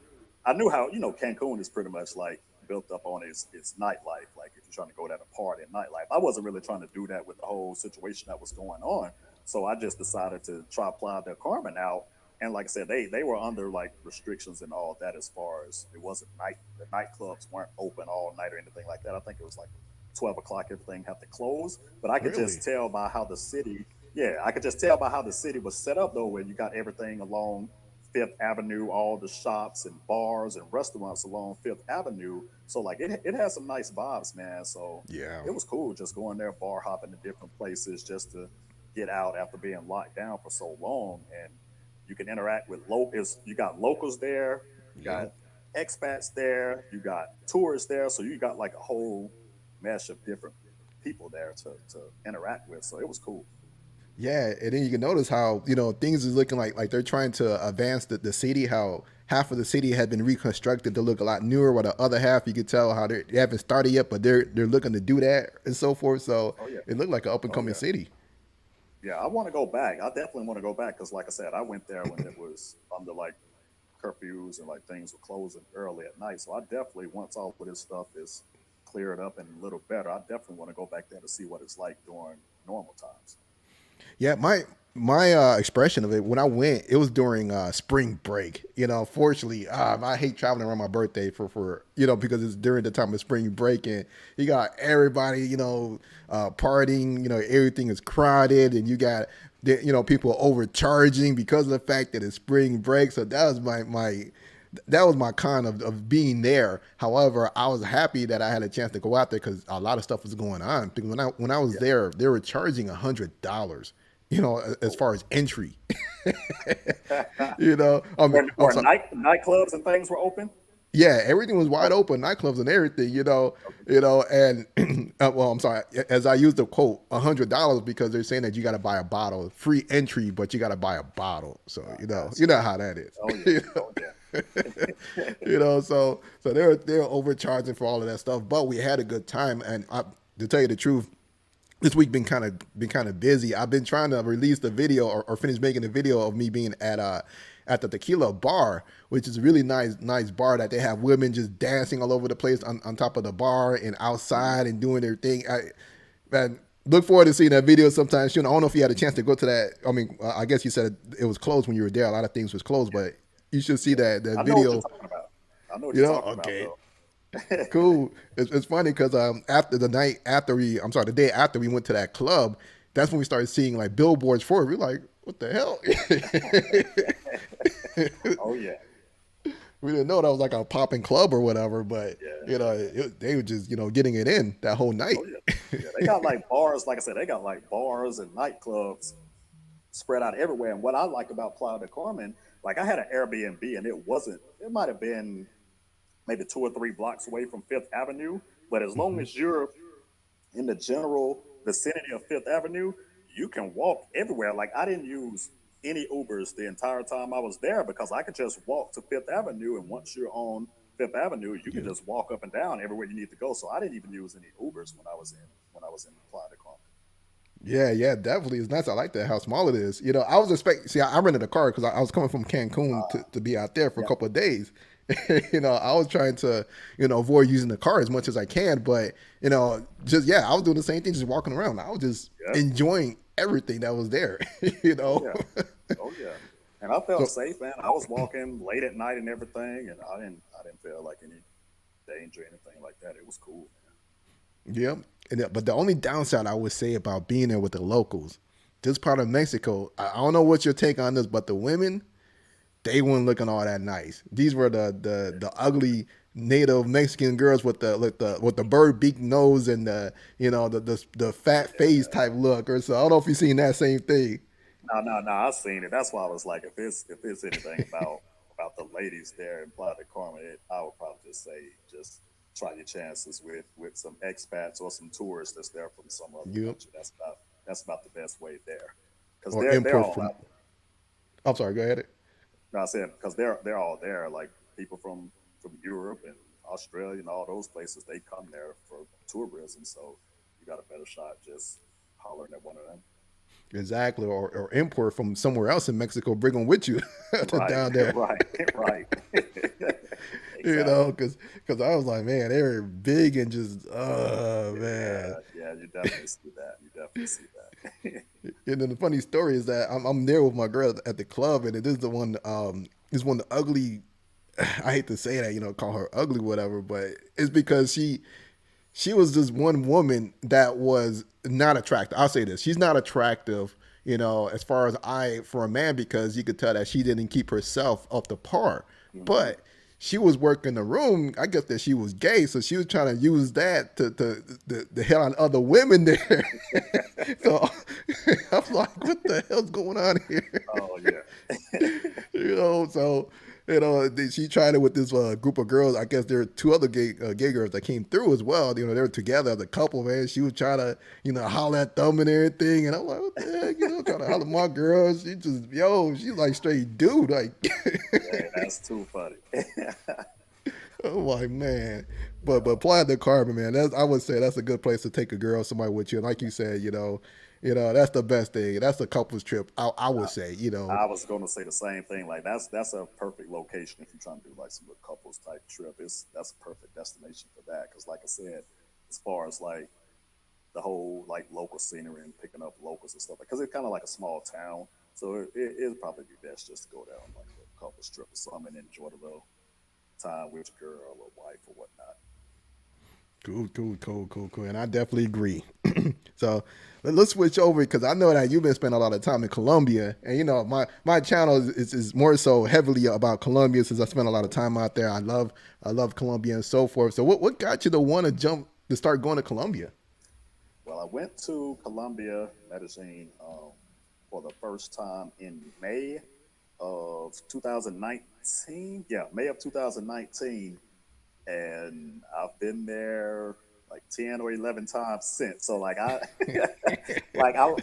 how Cancun is pretty much like built up on its nightlife. Like, if you're trying to go there to party and nightlife, I wasn't really trying to do that with the whole situation that was going on. So I just decided to try Playa del Carmen out. And like I said, they were under like restrictions and all that as far as it wasn't the nightclubs weren't open all night or anything like that. I think it was like 12 o'clock, everything had to close. But I could just Really? tell by how the city, yeah, I could just tell by how the city was set up though, where you got everything along Fifth Avenue, all the shops and bars and restaurants along Fifth Avenue. So like it has some nice vibes, man. So Yeah. it was cool just going there, bar hopping to different places just to get out after being locked down for so long. And you can interact with locals. You got locals there, you got Yep. expats there, you got tourists there. So you got like a whole mesh of different people there to interact with. So it was cool. Yeah, and then you can notice how things is looking like they're trying to advance the city. How half of the city had been reconstructed to look a lot newer, while the other half you could tell how they haven't started yet, but they're looking to do that and so forth. So Oh yeah. it looked like an up and Oh coming yeah. city. Yeah, I want to go back. I definitely want to go back because, like I said, I went there when it was under like curfews and like things were closing early at night. So I definitely, once all of this stuff is cleared up and a little better, I definitely want to go back there to see what it's like during normal times. Yeah, my expression of it when I went, it was during spring break. Fortunately, I hate traveling around my birthday for because it's during the time of spring break and you got everybody partying. Everything is crowded and you got people overcharging because of the fact that it's spring break. So that was my that was my con of being there. However, I was happy that I had a chance to go out there because a lot of stuff was going on. Because when I was Yeah. there, they were charging $100, as Oh, far as entry. wow. I'm Where sorry. nightclubs and things were open. Yeah, everything was wide open, nightclubs and everything, and well, I'm sorry, as I used the quote, $100 because they're saying that you got to buy a bottle, free entry, but you got to buy a bottle. So Gotcha. you know how that is. Oh yeah. You know? Oh yeah. So they're overcharging for all of that stuff, but we had a good time, and to tell you the truth, this week been kind of busy. I've been trying to release the video or finish making the video of me being at the tequila bar, which is a really nice bar that they have women just dancing all over the place on top of the bar and outside and doing their thing. Man, look forward to seeing that video sometime soon. I don't know if you had a chance to go to that. I mean, I guess you said it was closed when you were there. A lot of things was closed, but you should see that I know what you're video. talking about. I know what you're talking about, Okay. though. Cool. It's funny because after the day after we went to that club, that's when we started seeing like billboards for it. We're like, what the hell? Oh yeah. We didn't know that was like a popping club or whatever, but Yeah. they were just getting it in that whole night. Oh yeah. Yeah. They got like bars. Like I said, they got like bars and nightclubs spread out everywhere. And what I like about Playa del Carmen, like I had an Airbnb, and it wasn't. It might have been maybe 2 or 3 blocks away from Fifth Avenue. But as long as you're in the general vicinity of Fifth Avenue, you can walk everywhere. Like I didn't use any Ubers the entire time I was there because I could just walk to Fifth Avenue, and once you're on Fifth Avenue, you can Yeah. just walk up and down everywhere you need to go. So I didn't even use any Ubers when I was in Playa del Carmen. Yeah, definitely. It's nice. I like that how small it is. I was expecting. See, I rented a car because I was coming from Cancun to be out there for a Yeah, couple of days. I was trying to avoid using the car as much as I can, but just I was doing the same thing, just walking around. I was just yeah, enjoying everything that was there. You oh know. yeah, oh yeah. And I felt So safe, man. I was walking late at night and everything, and I didn't feel like any danger or anything like that. It was cool, yeah, but the only downside I would say about being there with the locals, this part of Mexico, I don't know what your take on this, but the women, they weren't looking all that nice. These were the ugly native Mexican girls with the bird beak nose and the fat face man. type look. Or so I don't know if you've seen that same thing. No. I seen it. That's why I was like, if it's anything about the ladies there in Playa del Carmen, I would probably just say just try your chances with some expats or some tourists that's there from some other Yep. country. That's about the best way there, because Or they're import all from. out. I'm sorry. Go ahead. No, I said because they're all there. Like people from Europe and Australia and all those places, they come there for tourism. So you got a better shot just hollering at one of them. Exactly. Or import from somewhere else in Mexico. Bring them with you to Right, down there. right, right. Exactly. Because I was like, man, they were big and just, oh man. Yeah, yeah, you definitely see that. You definitely see that. And then the funny story is that I'm there with my girl at the club, and it is the one, is one of the ugly. I hate to say that, call her ugly, whatever, but it's because she was this one woman that was not attractive. I'll say this: she's not attractive, as far as for a man, because you could tell that she didn't keep herself up to par. Hmm. But she was working the room. I guess that she was gay, so she was trying to use that to hit on other women there. So I was like, "What the hell's going on here?" Oh yeah. So she tried it with this group of girls. I guess there were two other gay girls that came through as well. They were together as a couple. Man, she was trying to holler at them and everything, and I'm like, what the heck, trying to holler at my girl. She just she's like straight dude, like. Hey, that's too funny. Oh my man, but Playa del Carmen, man, I would say that's a good place to take a girl, somebody with you. And like you said, that's the best thing. That's a couples trip. I would say. I was gonna say the same thing. Like that's a perfect location if you're trying to do like some couples type trip. That's a perfect destination for that. Because like I said, as far as like the whole like local scenery and picking up locals and stuff, because it's kind of like a small town, so it'd probably be best just to go down like a couples trip or something and enjoy the little time with your girl or wife or whatnot. Cool. And I definitely agree. So let's switch over because I know that you've been spending a lot of time in Colombia, and my channel is more so heavily about Colombia since I spent a lot of time out there. I love Colombia and so forth. So what got you to want to jump to start going to Colombia? Well, I went to Colombia, Medellin, for the first time in May of 2019. Yeah, May of 2019. and I've been there like 10 or 11 times since. So like like I,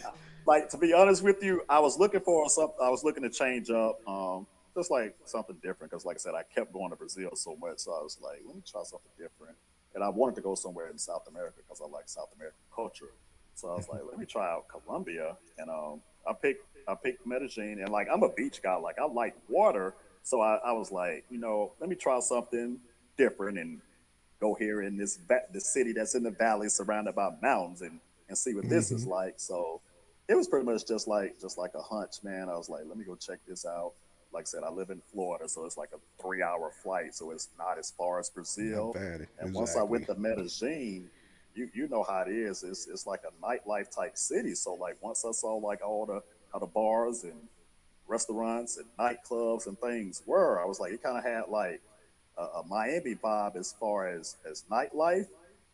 like to be honest with you, I was looking for something. I was looking to change up, just like something different. Because like I said, I kept going to Brazil so much, so I was like, let me try something different. And I wanted to go somewhere in South America because I like South American culture. So I was like, let me try out Colombia, and I picked Medellin, and like I'm a beach guy, like I like water, so I was like, let me try something different and go here in the city that's in the valley surrounded by mountains and see what this is Hmm. like. So it was pretty much just like a hunch, man. I was like, let me go check this out. Like I said, I live in Florida, so it's like a 3 hour flight, so it's not as far as Not Brazil. bad. And once I went Exactly. to Medellin, you know how it is. It's like a nightlife type city. So like once I saw like all the how the bars and restaurants and nightclubs and things were, I was like, it kind of had like a Miami vibe as far as nightlife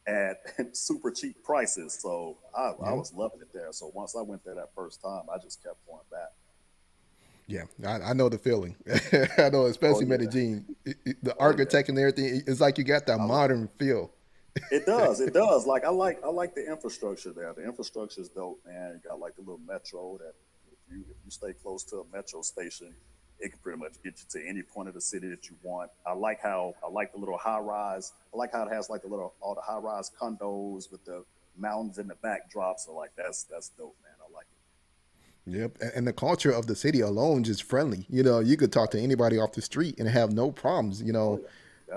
at super cheap prices. So I Yeah. was loving it there. So once I went there that first time, I just kept going back. Yeah, I know the feeling. I know, Oh especially yeah, Medellin. The oh yeah. architect and everything. It's like you got that I love it. modern feel. It does. It does. Like I like the infrastructure there. The infrastructure is dope, man. You got like the little metro that if you stay close to a metro station, it can pretty much get you to any point of the city that you want. I like the little high rise. I like how it has like the little all the high rise condos with the mountains in the backdrop. So like that's dope, man. I like it. Yep, and the culture of the city alone is friendly. You could talk to anybody off the street and have no problems. Oh yeah,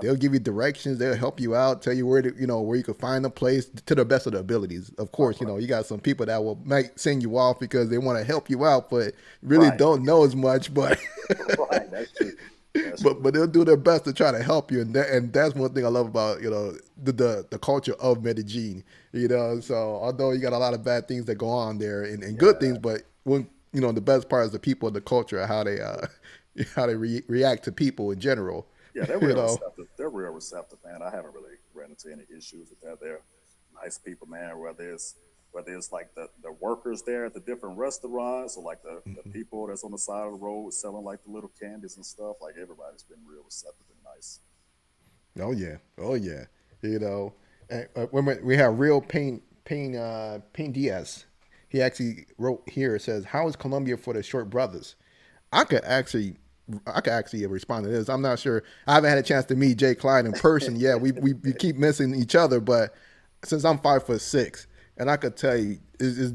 They'll definitely. give you directions. They'll help you out, tell you where you can find a place to the best of their abilities. Of Right, course, right, you got some people that will might send you off because they want to help you out, but really right, don't know as much. But right. That's true. That's but true. but they'll do their best to try to help you, and that's one thing I love about the culture of Medellin. So although you got a lot of bad things that go on there and good things, Yeah. but when the best part is the people, the culture, how they how they react to people in general. Yeah, they're you real know. receptive. They're real receptive, man. I haven't really ran into any issues with that. They're nice people, man. Whether it's like the workers there at the different restaurants or like the people that's on the side of the road selling like the little candies and stuff, like everybody's been real receptive and nice. Oh yeah, oh yeah. You know, and, when we have real Pain Diaz. He actually wrote here. It says, "How is Colombia for the short brothers?" I could actually, I could actually respond to this. I'm not sure. I haven't had a chance to meet Jay Clyde in person. Yeah, we keep missing each other, but since I'm 5'6", and I could tell you, there's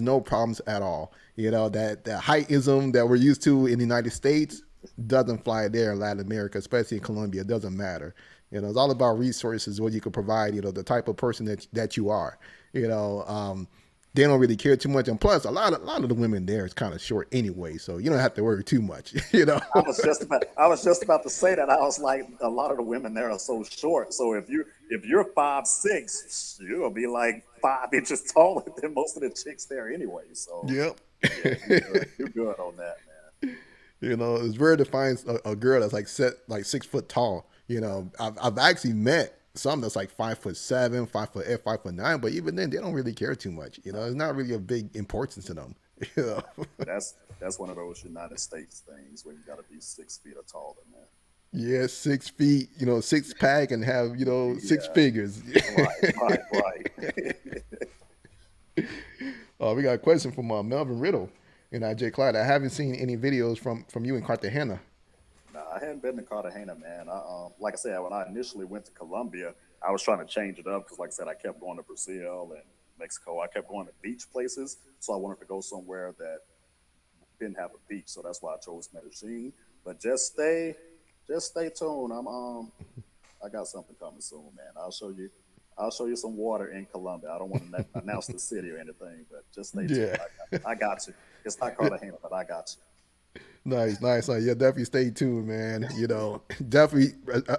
no problems at all. That heightism that we're used to in the United States doesn't fly there in Latin America, especially in Colombia. It doesn't matter. It's all about resources, what you can provide. The type of person that you are. You know, they don't really care too much, and plus, a lot of the women there is kind of short anyway, so you don't have to worry too much. I was just about to say that. I was like, a lot of the women there are so short. So if you're 5'6", you'll be like 5 inches taller than most of the chicks there anyway. So Yep. yeah, you good. You good on that, man. It's rare to find a girl that's like set like 6 foot tall. I've actually met some that's like 5'7", 5'8", 5'9", but even then they don't really care too much. No, It's not really a big importance to them. You know. that's one of those United States things where you got to be 6 feet or taller, man. Yeah, 6 feet. Six pack and have six Yeah, figures. right, right, right. We got a question from Melvin Riddle and Jay Clyde. I haven't seen any videos from you in Cartagena. Nah, I hadn't been to Cartagena, man. Like I said, when I initially went to Colombia, I was trying to change it up because, like I said, I kept going to Brazil and Mexico. I kept going to beach places, so I wanted to go somewhere that didn't have a beach. So that's why I chose Medellin. But just stay tuned. I got something coming soon, man. I'll show you some water in Colombia. I don't want to announce the city or anything, but just stay tuned. Yeah. I got you. It's not Cartagena, but I got you. Nice, nice. Yeah, definitely stay tuned, man. Definitely,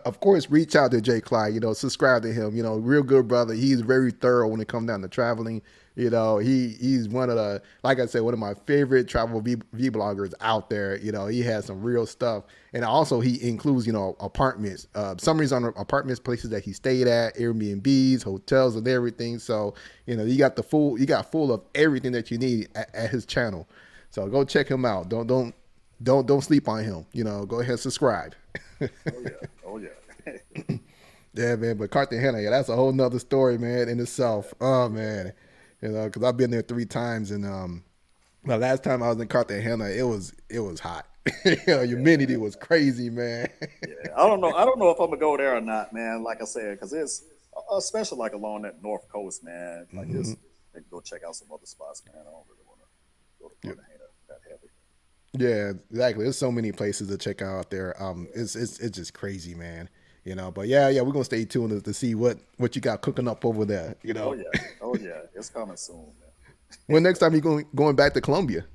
of course, reach out to Jay Clyde. Subscribe to him. Real good brother. He's very thorough when it comes down to traveling. He's one of the, like I said, one of my favorite travel bloggers out there. He has some real stuff, and also he includes apartments, summaries on apartments, places that he stayed at, Airbnbs, hotels, and everything. So you got full of everything that you need at his channel. So go check him out. Don't sleep on him. Go ahead and subscribe. Oh yeah. Oh yeah. Yeah, man. But Cartagena, yeah, that's a whole nother story, man, in itself. Oh man, because I've been there 3 times, and the last time I was in Cartagena, it was hot. Humidity was crazy, man. Yeah, I don't know. I don't know if I'm gonna go there or not, man. Like I said, because it's especially like along that north coast, man. Like it's maybe go check out some other spots, man. I don't really want to go to Yeah, Cartagena that heavy. yeah, exactly. There's so many places to check out there. It's just crazy, man. But yeah, we're gonna stay tuned to see what you got cooking up over there. Oh yeah, oh yeah, it's coming soon, man. When next time you going back to Colombia?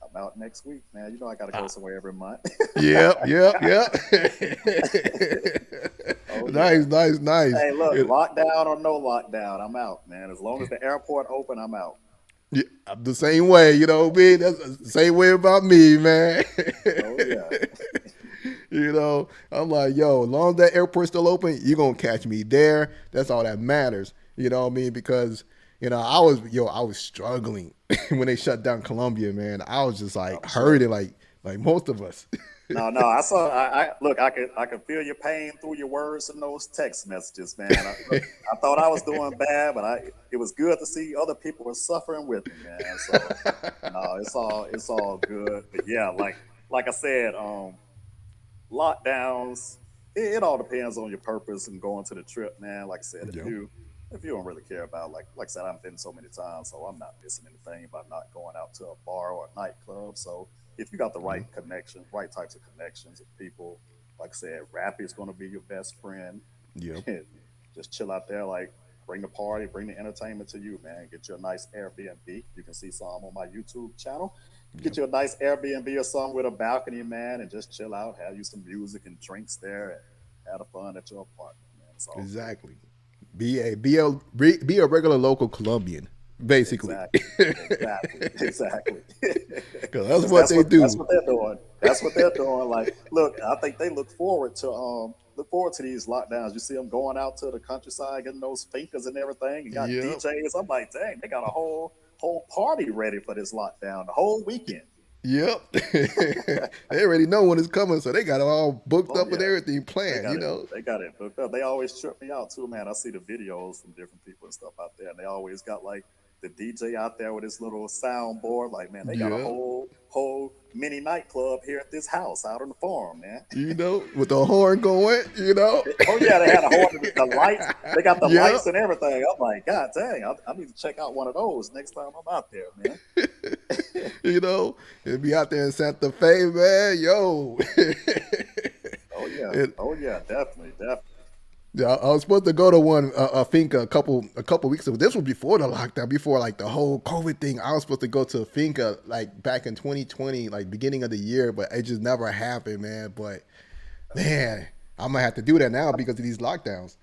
I'm out next week, man. You know I got to go somewhere every month. Yep. Oh yeah. Nice. Hey, look, lockdown or no lockdown, I'm out, man. As long as the airport open, I'm out. Yeah, I'm the same way, me. That's the same way about me, man. Oh yeah. I'm like, yo, as long as that airport's still open, you're gonna catch me there. That's all that matters. You know what I mean? Because, I was struggling when they shut down Colombia, man. I was just like I'm sure. hurting like most of us. No, no. I saw. I look. I could feel your pain through your words in those text messages, man. I thought I was doing bad, but it was good to see other people were suffering with me, man. So no, it's all good. But yeah, like I said, lockdowns. It all depends on your purpose and going to the trip, man. Like I said, if Yep. you if you don't really care about like I said, I've been so many times, so I'm not missing anything by not going out to a bar or a nightclub. So if you got the right connections, right types of connections of people, like I said, rap is going to be your best friend. Yep. Just chill out there, like bring the party, bring the entertainment to you, man. Get you a nice Airbnb. You can see some on my YouTube channel. Get Yep. you a nice Airbnb or something with a balcony, man, and just chill out, have you some music and drinks there, and have the fun at your apartment, man. It's all good. Exactly. Be a regular local Colombian, basically. Exactly, exactly, exactly. Because that's Because what that's they what that's do. what they're doing. That's what they're doing. Like, look, I think they look forward to these lockdowns. You see them going out to the countryside, getting those fincas and everything, and got Yep. DJs. I'm like, dang, they got a whole party ready for this lockdown the whole weekend. Yep. They already know when it's coming, so they got it all booked Oh up and yeah, everything they planned, got it. They got it booked up. They always trip me out too, man. I see the videos from different people and stuff out there, and they always got like the DJ out there with his little soundboard. Like, man, they got a Yep. whole mini nightclub here at this house out on the farm, man. With the horn going. Oh yeah, they had a whole the lights. They got the Yep. lights and everything. I'm like, God dang, I need to check out one of those next time I'm out there, man. you know, and be out there in Santa Fe, man. Yo. Oh yeah, And, oh yeah, definitely, definitely. yeah, I was supposed to go to one. I think a couple weeks ago. This was before the lockdown, before like the whole COVID thing. I was supposed to go to a finca like back in 2020, like beginning of the year, but it just never happened, man. But man, I'm gonna have to do that now because of these lockdowns.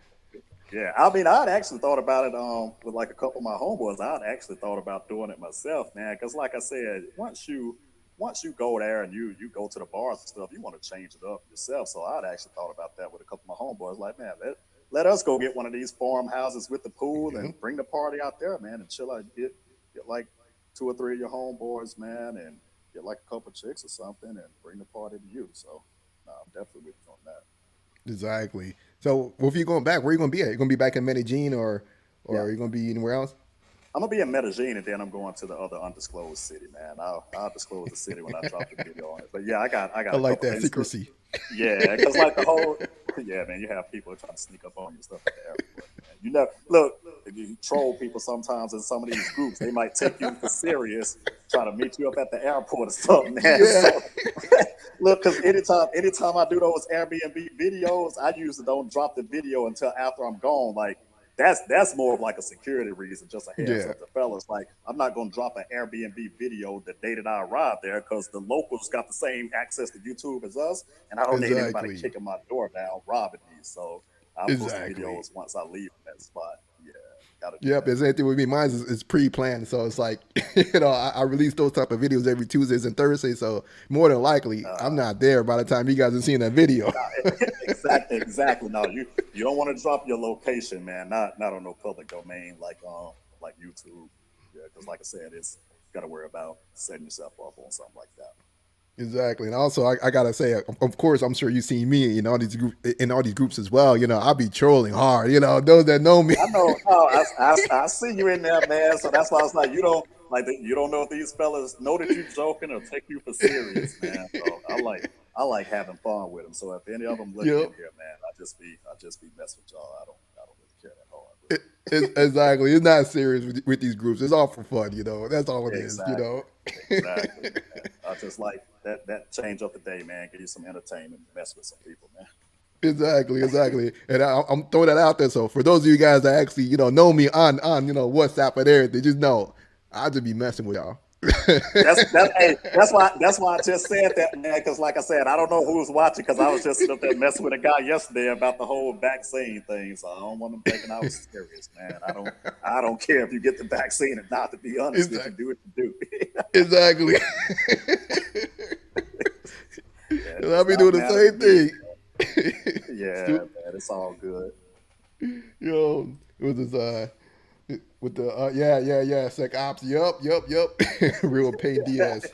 Yeah, I mean, I'd actually thought about it with like a couple of my homeboys. I'd actually thought about doing it myself, man. Because like I said, once you go there and you go to the bars and stuff, you want to change it up yourself. So I'd actually thought about that with a couple of my homeboys. Like, man, let us go get one of these farmhouses with the pool Yeah, and bring the party out there, man, and chill out. Get like two or three of your homeboys, man, and get like a couple chicks or something, and bring the party to you. So, no, I'm definitely with you on that. exactly. So, if you're going back, where are you gonna be at? You gonna be back in Medellin, or Yeah, are you gonna be anywhere else? I'm gonna be in Medellin, and then I'm going to the other undisclosed city, man. I'll disclose the city when I drop the video on it. But yeah, I got I a like couple that things. secrecy. Yeah, because like the whole yeah, man, you have people trying to sneak up on you stuff at the airport, man. You know, look, if you troll people sometimes in some of these groups, they might take you for serious, try to meet you up at the airport or something, man. Yeah, So look, because anytime I do those Airbnb videos, I usually don't drop the video until after I'm gone. Like that's more of like a security reason, just a heads yeah, up to fellas. Like I'm not gonna drop an Airbnb video the day that I arrive there because the locals got the same access to YouTube as us, and I don't need anybody exactly, kicking my door down, robbing me. So I post the exactly. videos once I leave that spot. Yeah, gotta do Yep, that. the same thing with me. Mine is pre-planned, so it's like I release those type of videos every Tuesdays and Thursdays. So more than likely, I'm Uh, not there by the time you guys are seeing that video. nah, exactly, exactly. No, you don't want to drop your location, man. Not on no public domain like YouTube. Yeah, because like I said, it's got to worry about setting yourself up on something like that. Exactly, and also I gotta say, of course, I'm sure you see me in all these groups as well. I'll be trolling hard. Those that know me. I know. Oh, I see you in there, man. So that's why I was like, you don't you don't know if these fellas know that you joking or take you for serious, man. So I like having fun with them. So if any of them look Yep. in here, man, I just be messing with y'all. I don't really care that hard. Exactly. It's not serious with these groups. It's all for fun. That's all it is. Exactly. Exactly, man. I just like that change up the day, man. Give you some entertainment, mess with some people, man. Exactly, exactly. And I'm throwing that out there. So for those of you guys that actually, know me on WhatsApp and everything, just know I'll just be messing with y'all. Hey, that's why I just said that, man. Because like I said, I don't know who's watching. Because I was just sitting up there messing with a guy yesterday about the whole vaccine thing. So I don't want them thinking I was serious, man. I don't care if you get the vaccine or not. To be honest, if you do what you do. Exactly. Yeah, And I'll it's be not doing the matter to same me. thing. Yeah, Stu- man, it's all good. it was this with the yeah sec ops. Yup. Real pain Diaz.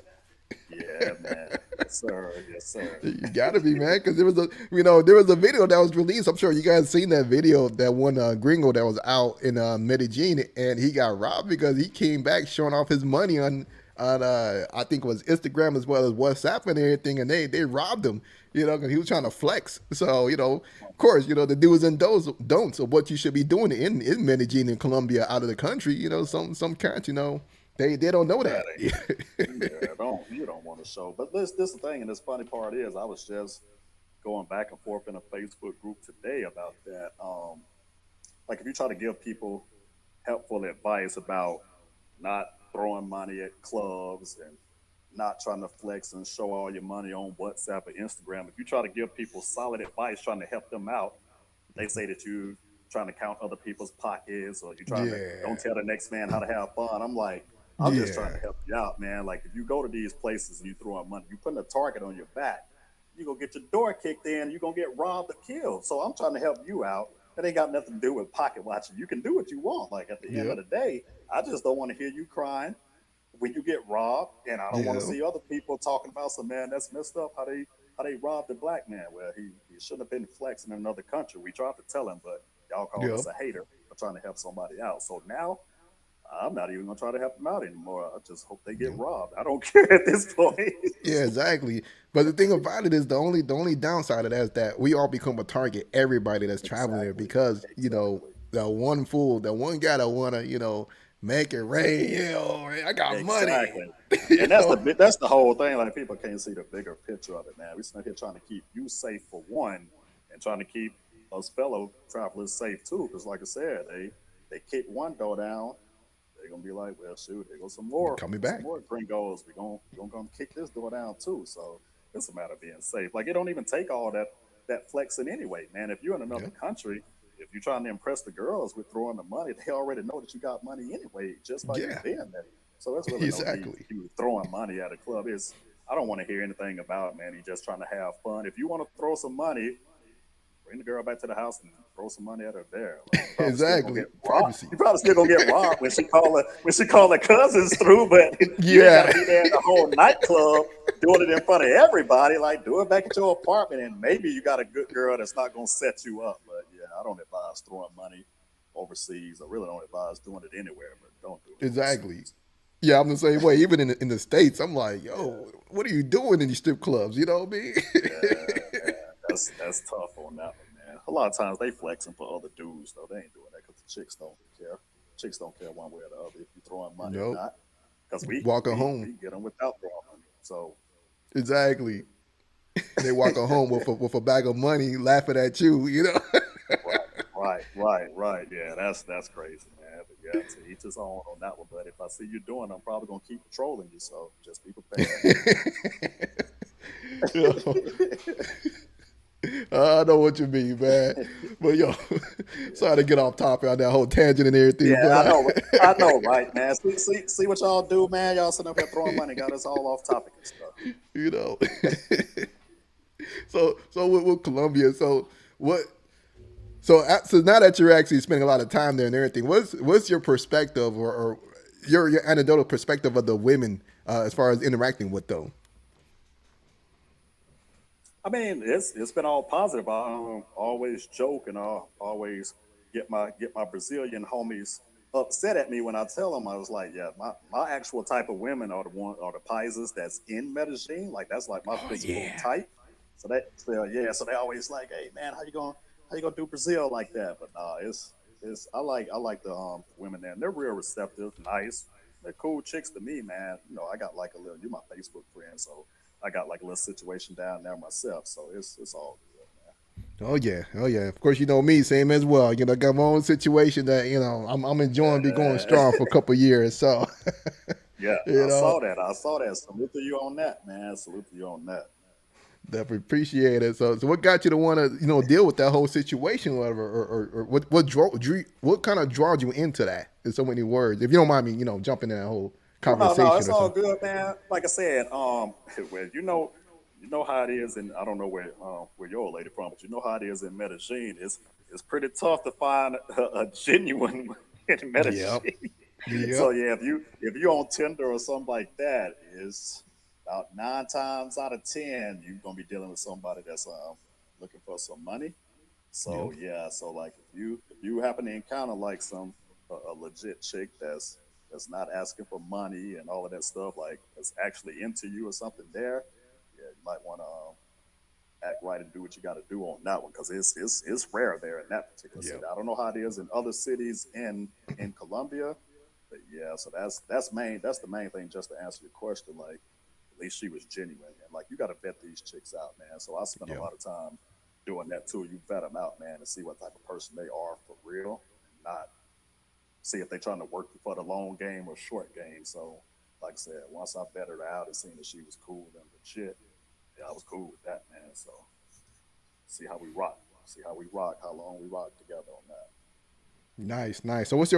Yeah, man. Yes, sir. Yes, sir. You gotta be, man, because there was a video that was released. I'm sure you guys seen that video. That one gringo that was out in Medellin, and he got robbed because he came back showing off his money on I think it was Instagram as well as WhatsApp and everything, and they robbed him. Because he was trying to flex. So of course, the do's and don'ts of what you should be doing in Medellin in Colombia out of the country. Some cats, they don't know That that. ain't. Yeah, don't you don't want to show. But this the thing, and this funny part is, I was just going back and forth in a Facebook group today about that. Like if you try to give people helpful advice about not throwing money at clubs and not trying to flex and show all your money on WhatsApp or Instagram, if you try to give people solid advice trying to help them out, they say that you trying to count other people's pockets or you trying to Yeah, don't tell the next man how to have fun. I'm like, I'm just trying to yeah, help you out, man. Like if you go to these places and you throw out money, you putting a target on your back, you gonna get your door kicked in, you're gonna get robbed or killed. So I'm trying to help you out. That ain't got nothing to do with pocket watching. You can do what you want. Like at the end of yep, the day, I just don't want to hear you crying when you get robbed, and I don't want to yep. see other people talking about some man that's messed up how they robbed a black man. Well, he shouldn't have been flexing in another country. We tried to tell him, but y'all called us Yep. a hater for trying to help somebody out. So now I'm not even gonna try to help them out anymore. I just hope they get Yep. robbed. I don't care at this point. Yeah, exactly. But the thing about it is the only downside of that is that we all become a target. Everybody that's traveling there Exactly. because Exactly. that one fool, that one guy that wanna make it rain. I got money. Exactly. you And know. that's the whole thing. Like people can't see the bigger picture of it, man. We sit here trying to keep you safe for one, and trying to keep us fellow travelers safe too. Because like I said, they kick one door down, they're gonna be like, well, shoot, there goes Coming some back. more gringos. We gonna come kick this door down too. So it's a matter of being safe. Like it don't even take all that flexing anyway, man. If you're in another Yeah. country, if you're trying to impress the girls with throwing the money, they already know that you got money anyway, just by you Yeah. being there. So there's really no need Exactly. for you throwing money at a club. Is I don't want to hear anything about, man. You just trying to have fun. If you want to throw some money, bring the girl back to the house and throw some money at her there. Like you probably still gonna Exactly. get robbed. Privacy. You probably still gonna get robbed when she call her cousins through, but you ain't Yeah. gotta be there in the whole nightclub doing it in front of everybody. Like do it back at your apartment and maybe you got a good girl that's not gonna set you up. But yeah, I don't advise throwing money overseas. I really don't advise doing it anywhere, but don't do it Exactly. overseas. Yeah, I'm the same way. Even in the states, I'm like, yo, what are you doing in these strip clubs? You know what I mean? Yeah, man, that's tough on that one, man. A lot of times they flexing for other dudes though. They ain't doing that because the chicks don't care. Chicks don't care one way or the other if you throwing money or Nope. not. Because Walking home. we get them without throwing money. So Exactly. They walking home with a bag of money, laughing at you. right. Yeah, that's crazy, man. But yeah, to each his own on that one. But if I see you doing, I'm probably gonna keep patrolling you. So just be prepared. Yo, I know what you mean, man. But yo, sorry to get off topic on that whole tangent and everything, Yeah, but I know, right, man. See what y'all do, man. Y'all sitting up here throwing money, got us all off topic and stuff. you know. So with Colombia, so what? So now that you're actually spending a lot of time there and everything, what's your perspective or your anecdotal perspective of the women as far as interacting with them? I mean, it's been all positive. I always joke and I always get my Brazilian homies upset at me when I tell them. I was like, yeah, my actual type of women are the paisas that's in Medellin. Like that's like my Oh physical yeah. type. So they always like, hey man, how you gonna do Brazil like that? But nah, it's I like the women there. And they're real receptive, nice. They're cool chicks to me, man. You know, I got like a little. You my Facebook friend, so I got like a little situation down there myself, so it's all good, man. Oh yeah, oh yeah. Of course, you know me, same as well. You know, I got my own situation that I'm enjoying be going strong for a couple of years. So, Yeah, you I know, saw that. I saw that. Salute to you on that, man. Salute to you on that. definitely appreciate it. So what got you to want to deal with that whole situation, or whatever, or what kind of drawed you into that? In so many words, if you don't mind me, jumping in that whole Oh no, no, conversation it's or all something. good, man. Like I said, well, you know how it is, and I don't know where your old lady from, but you know how it is in Medellin. It's pretty tough to find a genuine in Medellin. Yep, So yep, yeah, if you on Tinder or something like that, is about 9 times out of 10 you're gonna be dealing with somebody that's looking for some money. So yep, yeah, so like if you happen to encounter like a legit chick that's not asking for money and all of that stuff, like that's actually into you or something there, yeah, you might want to act right and do what you got to do on that one because it's rare there in that particular city. yep, I don't know how it is in other cities in Colombia, but yeah, so that's the main thing. Just to answer your question, like at least she was genuine and like you got to vet these chicks out, man. So I spend a yep. lot of time doing that too. You vet them out, man, and see what type of person they are for real, and not see if they're trying to work you for the long game or short game. So, like I said, once I vetted her out and seen that she was cool and legit, yeah, I was cool with that, man. So, see how we rock. See how we rock. How long we rock together on that. Nice, nice. So what's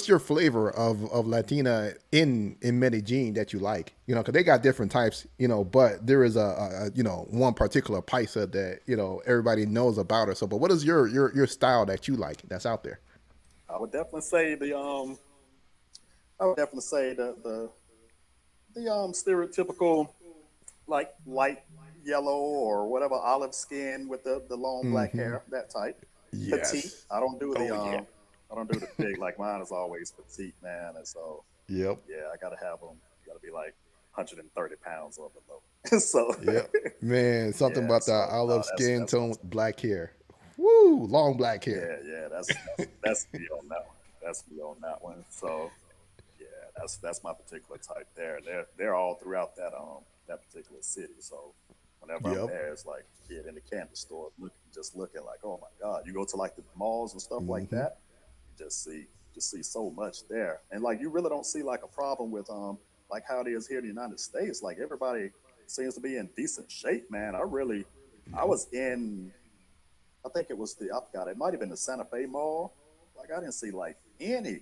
your flavor of Latina in Medellin that you like? Because they got different types. But there is a one particular paisa that everybody knows about her. So, but what is your style that you like that's out there? I would definitely say I would definitely say the stereotypical like light yellow or whatever olive skin with the long black Mm-hmm. hair, that type. Petite. Yes. Oh yeah. I don't do the big like mine is always petite, man. And so Yep. yeah, I gotta have them. You gotta be like 130 pounds or below. So Yep. Man, something yeah, about that so no, olive skin that's my tone with black hair. Woo, long black hair. yeah, yeah, that's me on that one. That's me on that one. So yeah, that's my particular type there. They're all throughout that particular city. So whenever I'm Yep. there, it's like a kid in the candy store just looking like, oh my god. You go to like the malls and stuff like Mm-hmm. that, you just see so much there, and like you really don't see like a problem with like how it is here in the United States. Like everybody seems to be in decent shape, man. I Yep. was in I think it was I forgot it might have been the Santa Fe Mall. Like I didn't see like any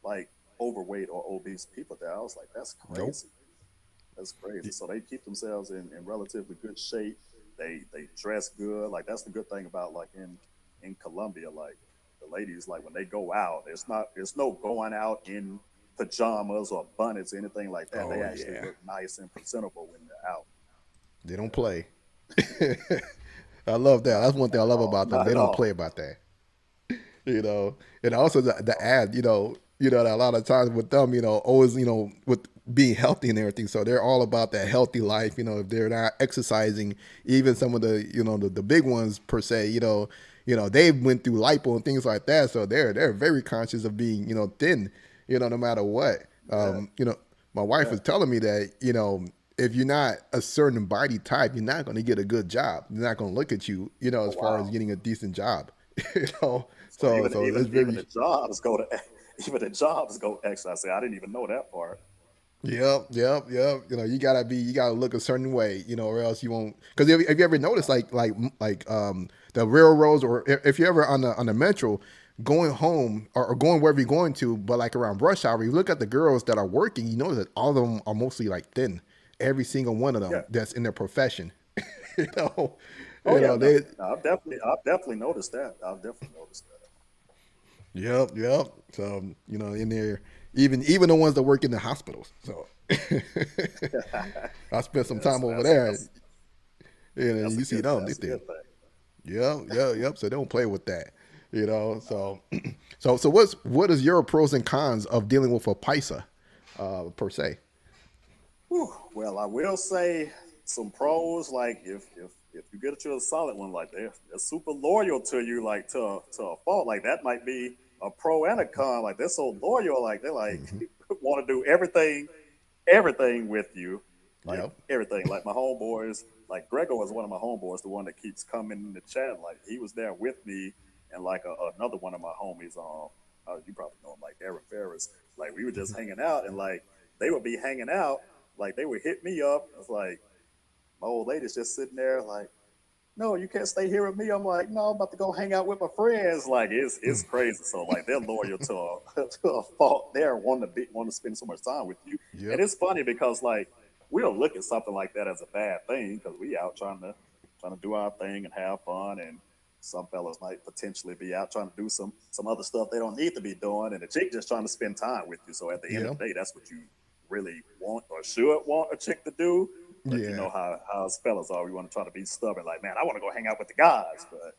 like overweight or obese people there. I was like, that's Nope. crazy. That's crazy. So they keep themselves in relatively good shape. They dress good. Like that's the good thing about like in Colombia. Like the ladies, like when they go out, it's no going out in pajamas or bonnets or anything like that. They Oh actually yeah. look nice and presentable when they're out. They don't play. I love that. Nah, That's one thing I not at love all. about them. Not They at don't play all. about that. And also Not at the all. ad, that a lot of times with them, always, with being healthy and everything. So they're all about that healthy life. If they're not exercising, even some of the, the big ones per se, they went through lipo and things like that. So they're very conscious of being, thin, no matter what. Yeah, My wife yeah. was telling me that, if you're not a certain body type, you're not going to get a good job. They're not going to look at you, Oh as far as wow. getting a decent job. you know, So so it's even very. the jobs go to even the jobs go extra. I say I didn't even know that part. Yep, yep, yep. You gotta look a certain way, or else you won't. Because if you ever noticed, the railroads, or if you're ever on the metro, going home or going wherever you're going to, but like around rush hour, you look at the girls that are working, you know that all of them are mostly like thin. Every single one of Yeah. them that's in their profession, you know, Oh yeah. No, they. no, I've definitely noticed that. I've definitely noticed Yep, yep. So in there, even the ones that work in the hospitals. So that. I spent some Yes, time over there. And you see them, they That's a think, good thing. yeah, yeah, yep. So they don't play with that, you know. So, so what is your pros and cons of dealing with a paisa, per se? Whew. Well, I will say some pros, like if you get you a solid one, like they're super loyal to you, like to a fault. Like that might be a pro and a con. Like they're so loyal, like they're like Hmm. want to do everything with you, like Yep. everything. Like my homeboys, like Gregor is one of my homeboys, the one that keeps coming in the chat. Like he was there with me, and like another one of my homies, you probably know him, like Aaron Ferris. Like we were just hanging out, and like they would be hanging out, like they would hit me up. It's like my old lady's just sitting there, like, no, you can't stay here with me. I'm like, no, I'm about to go hang out with my friends. Like it's crazy. So like they're loyal to to a fault. They're wanting to spend so much time with you. And Yep. it's funny because like we'll look at something like that as a bad thing because we out trying to do our thing and have fun, and some fellas might potentially be out trying to do some other stuff they don't need to be doing, and the chick just trying to spend time with you. So at the end of Yeah. the day, that's what you really want or should want a chick to do. But you Yeah. know how us fellas are. We want to try to be stubborn, like, man, I want to go hang out with the guys. But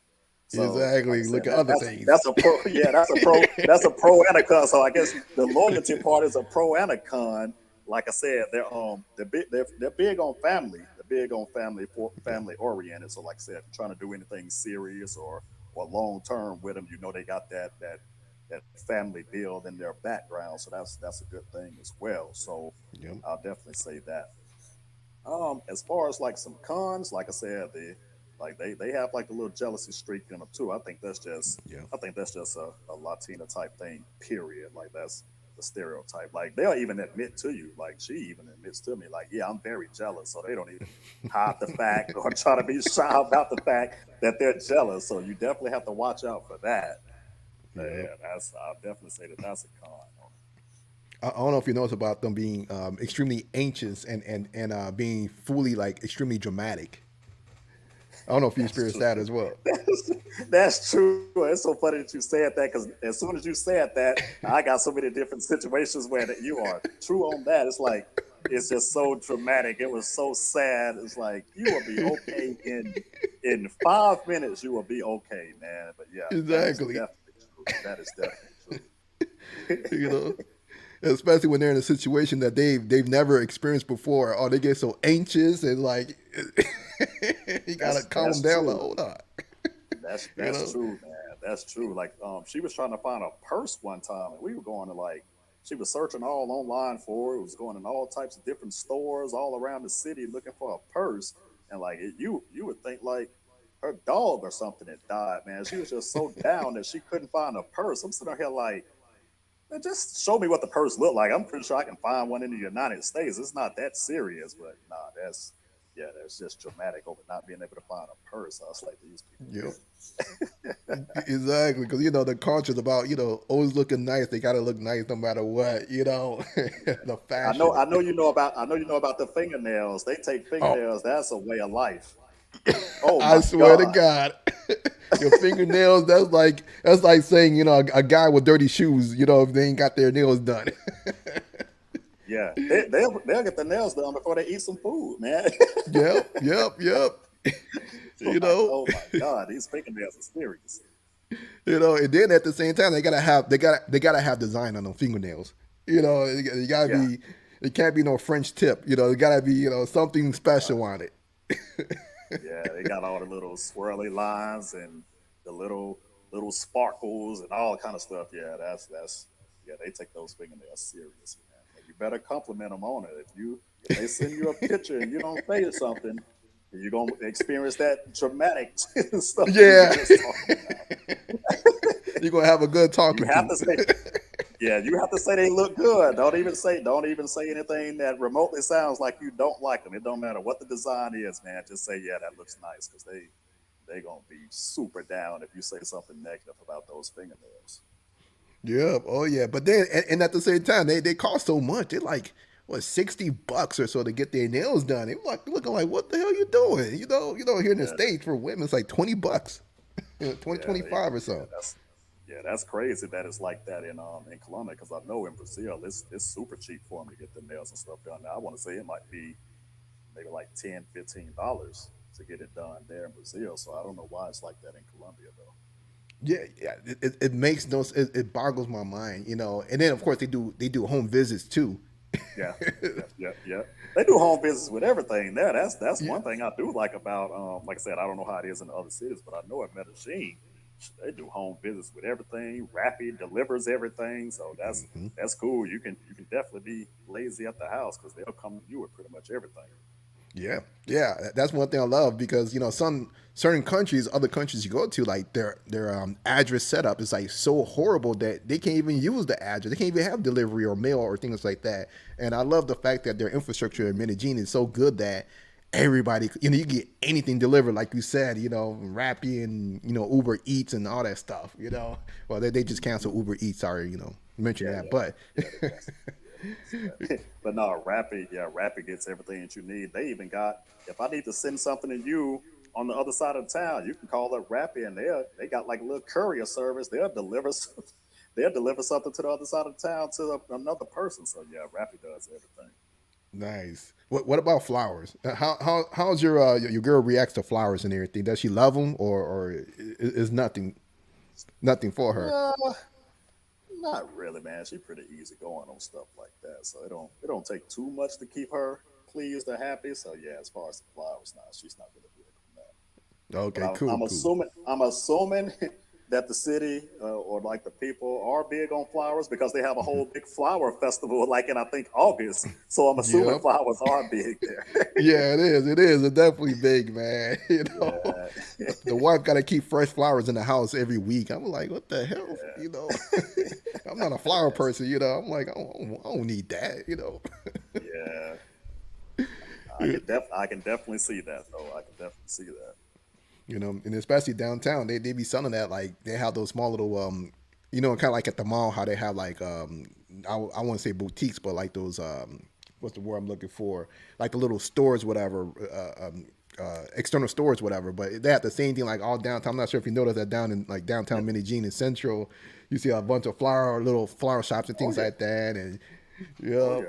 so, like I Exactly. said, Look at other things. that's a pro. Yeah, that's a pro and a con. So I guess the loyalty part is a pro and a con. Like I said, they're big on family. They're big on Yeah. family oriented. So like I said, if you're trying to do anything serious or long term with them, you know they got that family build in their background. So that's a good thing as well. So Yep. I'll definitely say that. As far as like some cons, like I said, they have like a little jealousy streak in them too. Yeah. I think that's just a Latina type thing. Period. Like that's the stereotype. Like they'll even admit to you. Like she even admits to me. Like yeah, I'm very jealous. So they don't even hide the fact or try to be shy about the fact that they're jealous. So you definitely have to watch out for that. Yep. Yeah, that's I'll definitely say that that's a con. I don't know if you notice about them being extremely anxious and being fully like extremely dramatic. I don't know if you That's experienced true. that as well. That's true. It's so funny that you said that because as soon as you said that, I got so many different situations where that you are true on that. It's like it's just so dramatic. It was so sad. It's like you will be okay in 5 minutes. You will be okay, man. But yeah, that is Exactly. definitely true. That is definitely You true. know, especially when they're in a situation that they've never experienced before, or they get so anxious and like you gotta calm them That's down. Like, true. hold on. You That's know. true, man. That's true. Like she was trying to find a purse one time, and we were going to like she was searching all online for it. Was going in all types of different stores all around the city looking for a purse, and like you would think like her dog or something had died, man. She was just so down that she couldn't find a purse. I'm sitting here like, man, just show me what the purse looked like. I'm pretty sure I can find one in the United States. It's not that serious, but nah, that's just dramatic over not being able to find a purse. I was like, these people Yep. here. Exactly, because you know the culture's about always looking nice. They gotta look nice no matter what. The fashion. I know you know about the fingernails. They take Oh, fingernails. That's a way of life. Oh I my swear to God. God, your fingernails. That's like saying a guy with dirty shoes. If they ain't got their nails done. Yeah. They'll get the nails done before they eat some food, man. Yep, yep, yep. you Like, know, oh my God, these fingernails are serious. and then at the same time they gotta have design on them fingernails. You gotta Yeah. be. It can't be no French tip. It gotta be something special on it. Yeah, they got all the little swirly lines and the little sparkles and all kind of stuff. Yeah, that's yeah, they take those fingernails serious, man. And you better compliment them on it. If they send you a picture and you don't say something, you're gonna experience that dramatic stuff that we were Yeah, just talking about. you're gonna have a good You talking have to. to say, yeah, you have to say they look good. Don't even say anything that remotely sounds like you don't like them. It don't matter what the design is, man. Just say, yeah, that looks nice, because they gonna be super down if you say something negative about those fingernails. Yeah, oh yeah. But then, and at the same time, they cost so much. They're like what, $60 or so to get their nails done. They like looking like, what the hell you doing? Here in the Yeah, States for women, it's like $20, 20, yeah, 25 or so. that's crazy that it's like that in Colombia, because I know in Brazil it's super cheap for them to get their nails and stuff done. Now I want to say it might be maybe like $10, $15. to get it done there in Brazil. So I don't know why it's like that in Colombia though. Yeah, yeah. It makes no. It boggles my mind, And then of course they do home visits too. Yeah, yeah, yeah, yeah. They do home visits with everything there. That's Yeah. one thing I do like about. Like I said, I don't know how it is in other cities, but I know at Medellin, they do home visits with everything. Rapid delivers everything, so that's cool. You can definitely be lazy at the house because they'll come to you with pretty much everything. Yeah, yeah, that's one thing I love because some certain countries, other countries you go to, like their address setup is like so horrible that they can't even use the address. They can't even have delivery or mail or things like that. And I love the fact that their infrastructure in Medellin is so good that everybody, you get anything delivered, like you said, Rappi and Uber Eats and all that stuff. Well they just canceled Uber Eats. Sorry, mention Yeah, that, yeah, but yeah. They canceled. Yeah, but no, Rapid, yeah, Rapid gets everything that you need. They even got if I need to send something to you on the other side of town, you can call up Rapid and they got like a little courier service. They'll deliver they'll deliver something to the other side of town to another person. So yeah, Rapid does everything. nice. What about flowers? How's your girl reacts to flowers and everything? Does she love them or is nothing for her? Uh, Not really, man. She's pretty easy going on stuff like that. So it don't take too much to keep her pleased or happy. So yeah, as far as the flowers, now she's not really big on that. But Okay, I'm, cool, I'm cool. assuming that the city or like the people are big on flowers because they have a whole big flower festival like in I think August. So I'm assuming Yep. flowers are big there. Yeah, it is. It is. It's definitely big, man. Yeah, The wife got to keep fresh flowers in the house every week. I'm like, what the hell? I'm not a flower yes, person. I'm like, I don't need that. yeah. I can definitely see that though. I can definitely see that. And especially downtown, they be selling that like they have those small little kind of like at the mall how they have like I want to say boutiques, but like those what's the word I'm looking for? Like the little stores, whatever, external stores, whatever. But they have the same thing like all downtown. I'm not sure if you noticed that down in like Yeah. downtown Medellin and Central, you see a bunch of little flower shops and Oh things yeah. like that, and Oh yeah. yeah.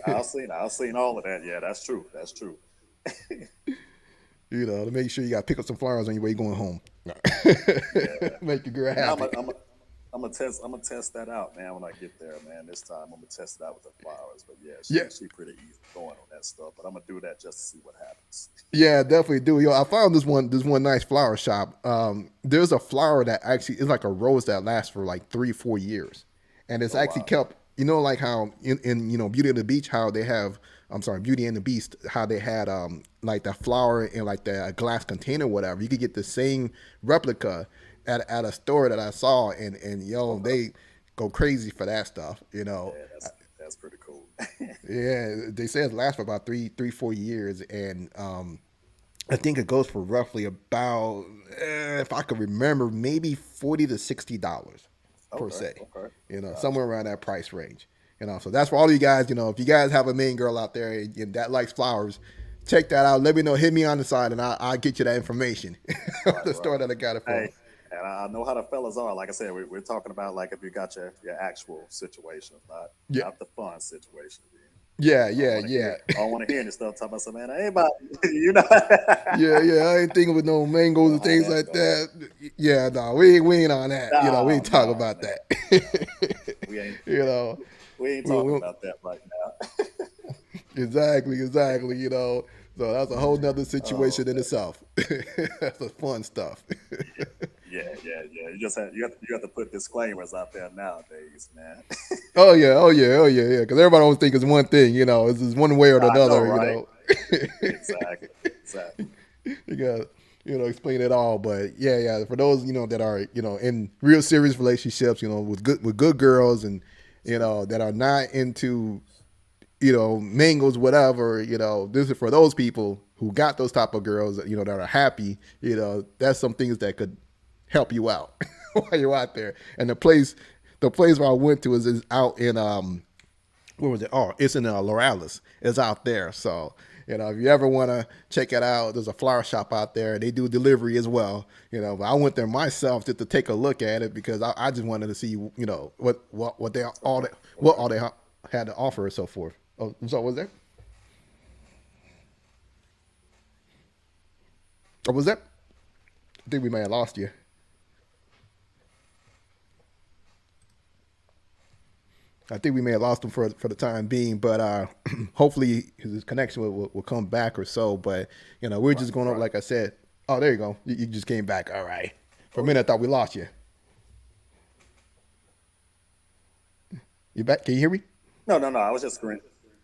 I've seen all of that. Yeah, that's true. That's true. To make sure you got to pick up some flowers on your way going home. Yeah. Make your girl Now happy. I'm gonna test that out, man. When I get there, man. This time I'm gonna test it out with the flowers. But yeah, Yeah, she pretty easy going on that stuff. But I'm gonna do that just to see what happens. yeah, definitely do. I found this one nice flower shop. There's a flower that actually is like a rose that lasts for like 3-4 years, and it's Oh actually wow. kept. Like how in Beauty and the Beach, how they have. I'm sorry, Beauty and the Beast, how they had like that flower in like the glass container, whatever. You could get the same replica at a store that I saw, and Okay. they go crazy for that stuff. Yeah, that's pretty cool. Yeah, they say it lasts for about 4 years, and I think it goes for roughly about, if I could remember, maybe $40 to $60 per Okay. se. Okay. Somewhere Gotcha. around that price range. So that's for all you guys. If you guys have a main girl out there that likes flowers, check that out. Let me know. Hit me on the side, and I'll get you that information. Right. The Right. store that I got it from. Hey, and I know how the fellas are. Like I said, we're talking about like if you got your actual situation, Yeah, not the fun situation. yeah, I don't yeah, want to yeah, hear. I don't want to hear any stuff talking about some man. I ain't about you know. yeah, yeah. I ain't thinking with no You mangoes know and how things that like go. that. Yeah, no, we ain't on that. We No, ain't talking no, about man. that. We ain't you know, we ain't we, talking we, about that right now. exactly, exactly. So that's a whole nother Oh situation in man. itself. That's the fun stuff. Yeah. You have to put disclaimers out there nowadays, man. Oh yeah, oh yeah, oh yeah, yeah. Because everybody always think it's one thing. It's just one way or I know, another. right? Exactly. Exactly. You got explain it all. But yeah, yeah. For those that are in real serious relationships, with good girls and that are not into mingles, whatever. This is for those people who got those type of girls that are happy. That's some things that could help you out while you're out there. And the place where I went to is out in where was it? Oh, it's in Loralis. It's out there. So, if you ever want to check it out, there's a flower shop out there. They do delivery as well. But I went there myself just to take a look at it because I just wanted to see, what they all Okay. that what Okay. all they had to offer and so forth. Oh, so was there? Or was that? I think we may have lost you. I think we may have lost him for the time being, but hopefully his connection will come back or so. But we're Right, just going over, right. like I said. Oh, there you go. You just came back. All right. For a Oh minute, I yeah. thought we lost you. You back? Can you hear me? No, no, no. I was just agreeing.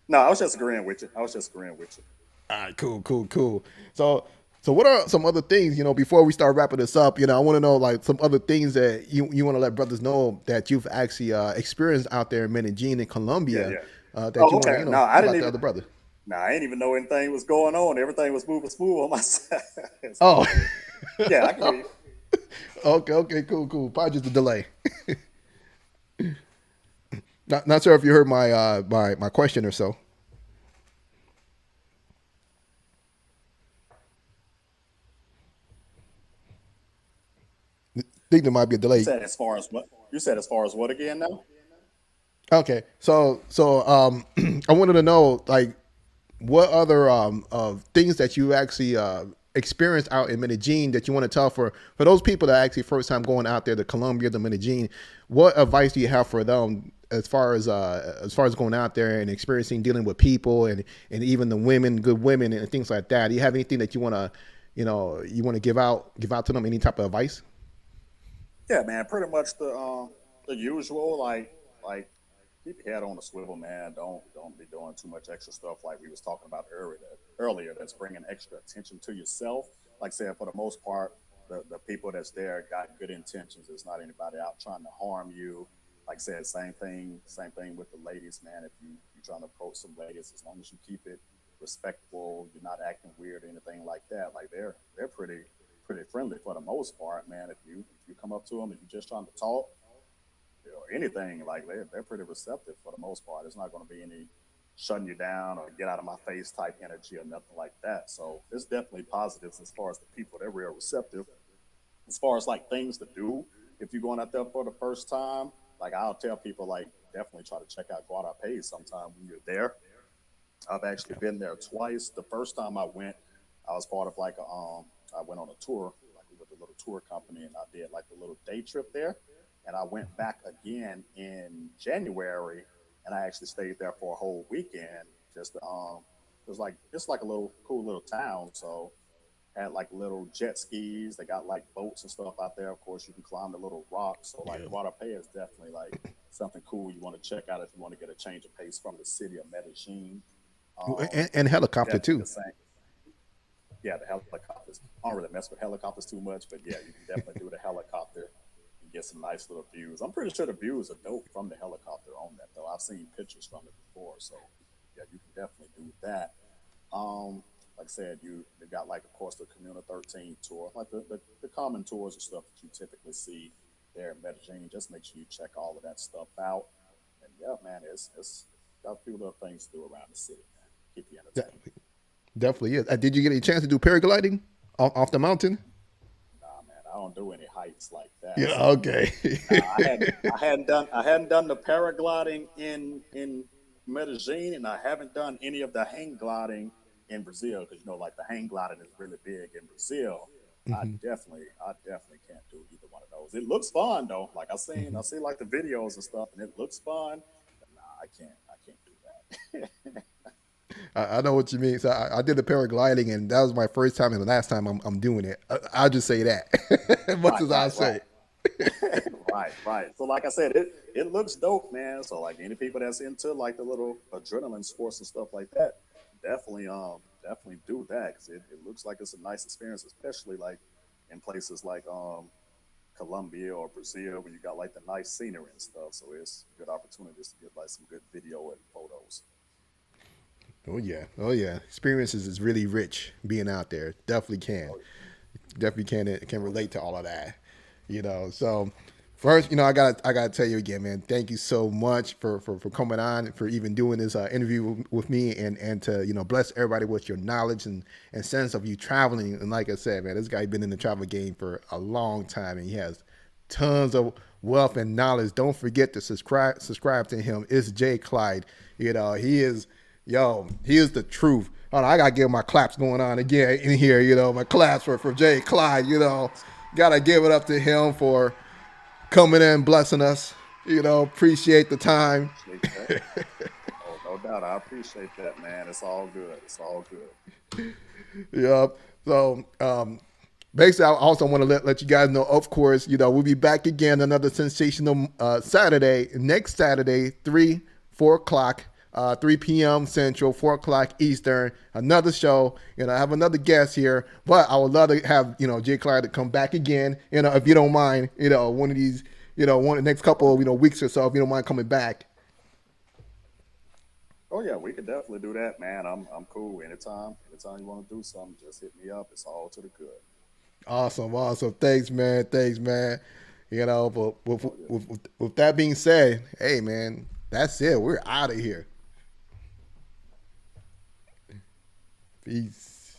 No, I was just agreeing with you. I was just agreeing with you. All right, cool, cool, cool. So what are some other things, before we start wrapping this up, I want to know like some other things that you want to let brothers know that you've actually experienced out there in Medellin in Yeah, Colombia, yeah. that you Oh, want to, okay. No, I didn't highlight the even. other brother. No, I didn't even know anything was going on. Everything was moving smooth on my side. So Oh, yeah, I can hear you. okay, okay, cool, cool. Probably just a delay. Not sure if you heard my question or so. Think there might be a You delay. said as far as what? You said as far as what again now? Okay, so I wanted to know like what other things that you actually experienced out in Medellin that you want to tell for those people that actually first time going out there to Colombia, to Medellin. What advice do you have for them as far as going out there and experiencing dealing with people and even the women, good women and things like that? Do you have anything that you want to you want to give out to them? Any type of advice? Yeah, man. Pretty much the usual. Like keep your head on the swivel, man. Don't be doing too much extra stuff like we was talking about earlier. That's bringing extra attention to yourself. Like I said, for the most part, the people that's there got good intentions. It's not anybody out trying to harm you. Like I said, same thing with the ladies, man. If you trying to approach some ladies, as long as you keep it respectful, you're not acting weird or anything like that. Like they're pretty friendly for the most part, man. If you come up to them and you're just trying to talk, or anything, like they're pretty receptive for the most part. It's not going to be any shutting you down or get out of my face type energy or nothing like that. So it's definitely positives as far as the people. They're real receptive. As far as like things to do, if you're going out there for the first time, like I'll tell people like definitely try to check out Guadalupe sometime when you're there. I've actually been there twice. The first time I went, I was part of like I went on a tour, like with a little tour company, and I did like the little day trip there. And I went back again in January, and I actually stayed there for a whole weekend. Just it was like it's like a little cool little town. So had like little jet skis. They got like boats and stuff out there. Of course, you can climb the little rocks. So like Yeah. Guadalupe is definitely like something cool you want to check out if you want to get a change of pace from the city of Medellin. And helicopter Definitely too. the same. Yeah, the helicopters. I don't really mess with helicopters too much, but yeah, you can definitely do the helicopter and get some nice little views. I'm pretty sure the views are dope from the helicopter on that though. I've seen pictures from it before, so yeah, you can definitely do that. Like I said, you got like of course the Comuna 13 tour, like the common tours and stuff that you typically see there in Medellin. Just make sure you check all of that stuff out. And yeah, man, it's got a few little things to do around the city, man. Keep you Yeah, entertained. definitely is. Did you get a chance to do paragliding off the mountain? Nah, man, I don't do any heights like that. Yeah. So Okay. nah, I hadn't done the paragliding in Medellin, and I haven't done any of the hang gliding in Brazil because like the hang gliding is really big in Brazil. Hmm. I definitely can't do either one of those. It looks fun though. Like I Hmm. see like the videos and stuff, and it looks fun. But nah, I can't do that. I know what you mean. So I did the paragliding, and that was my first time and the last time I'm doing it. I'll just say that. As much Right, as I right, say. right. Right, right. So like I said, it looks dope, man. So like any people that's into like the little adrenaline sports and stuff like that, definitely do that because it looks like it's a nice experience, especially like in places like Colombia or Brazil where you got like the nice scenery and stuff. So it's good opportunities to get like some good video and photos. Oh yeah. Oh yeah. Experiences is really rich being out there. Definitely can. Oh, Definitely can relate to all of that. So first, I gotta tell you again, man, thank you so much for coming on, for even doing this interview with me, and to bless everybody with your knowledge and sense of you traveling. And like I said, man, this guy been in the travel game for a long time, and he has tons of wealth and knowledge. Don't forget to subscribe to him. It's J Clyde. He is the truth Hold on, I gotta give my claps going on again in here. My claps for Jay Clyde. Gotta give it up to him for coming in, blessing us. Appreciate the time. Appreciate that. Oh, no doubt. I appreciate that, man. It's all good. It's all good. Yep. So basically, I also want to let you guys know, of course, we'll be back again another sensational Saturday, next Saturday, 4 o'clock, 3 p.m. Central, 4 o'clock Eastern, another show. I have another guest here, but I would love to have, Jay Clyde to come back again, if you don't mind, one of these, one of the next couple of, weeks or so, if you don't mind coming back. Oh yeah, we could definitely do that, man. I'm cool. Anytime you want to do something, just hit me up. It's all to the good. Awesome. Thanks, man. But with, Oh yeah. with that being said, hey, man, that's it. We're out of here. Peace.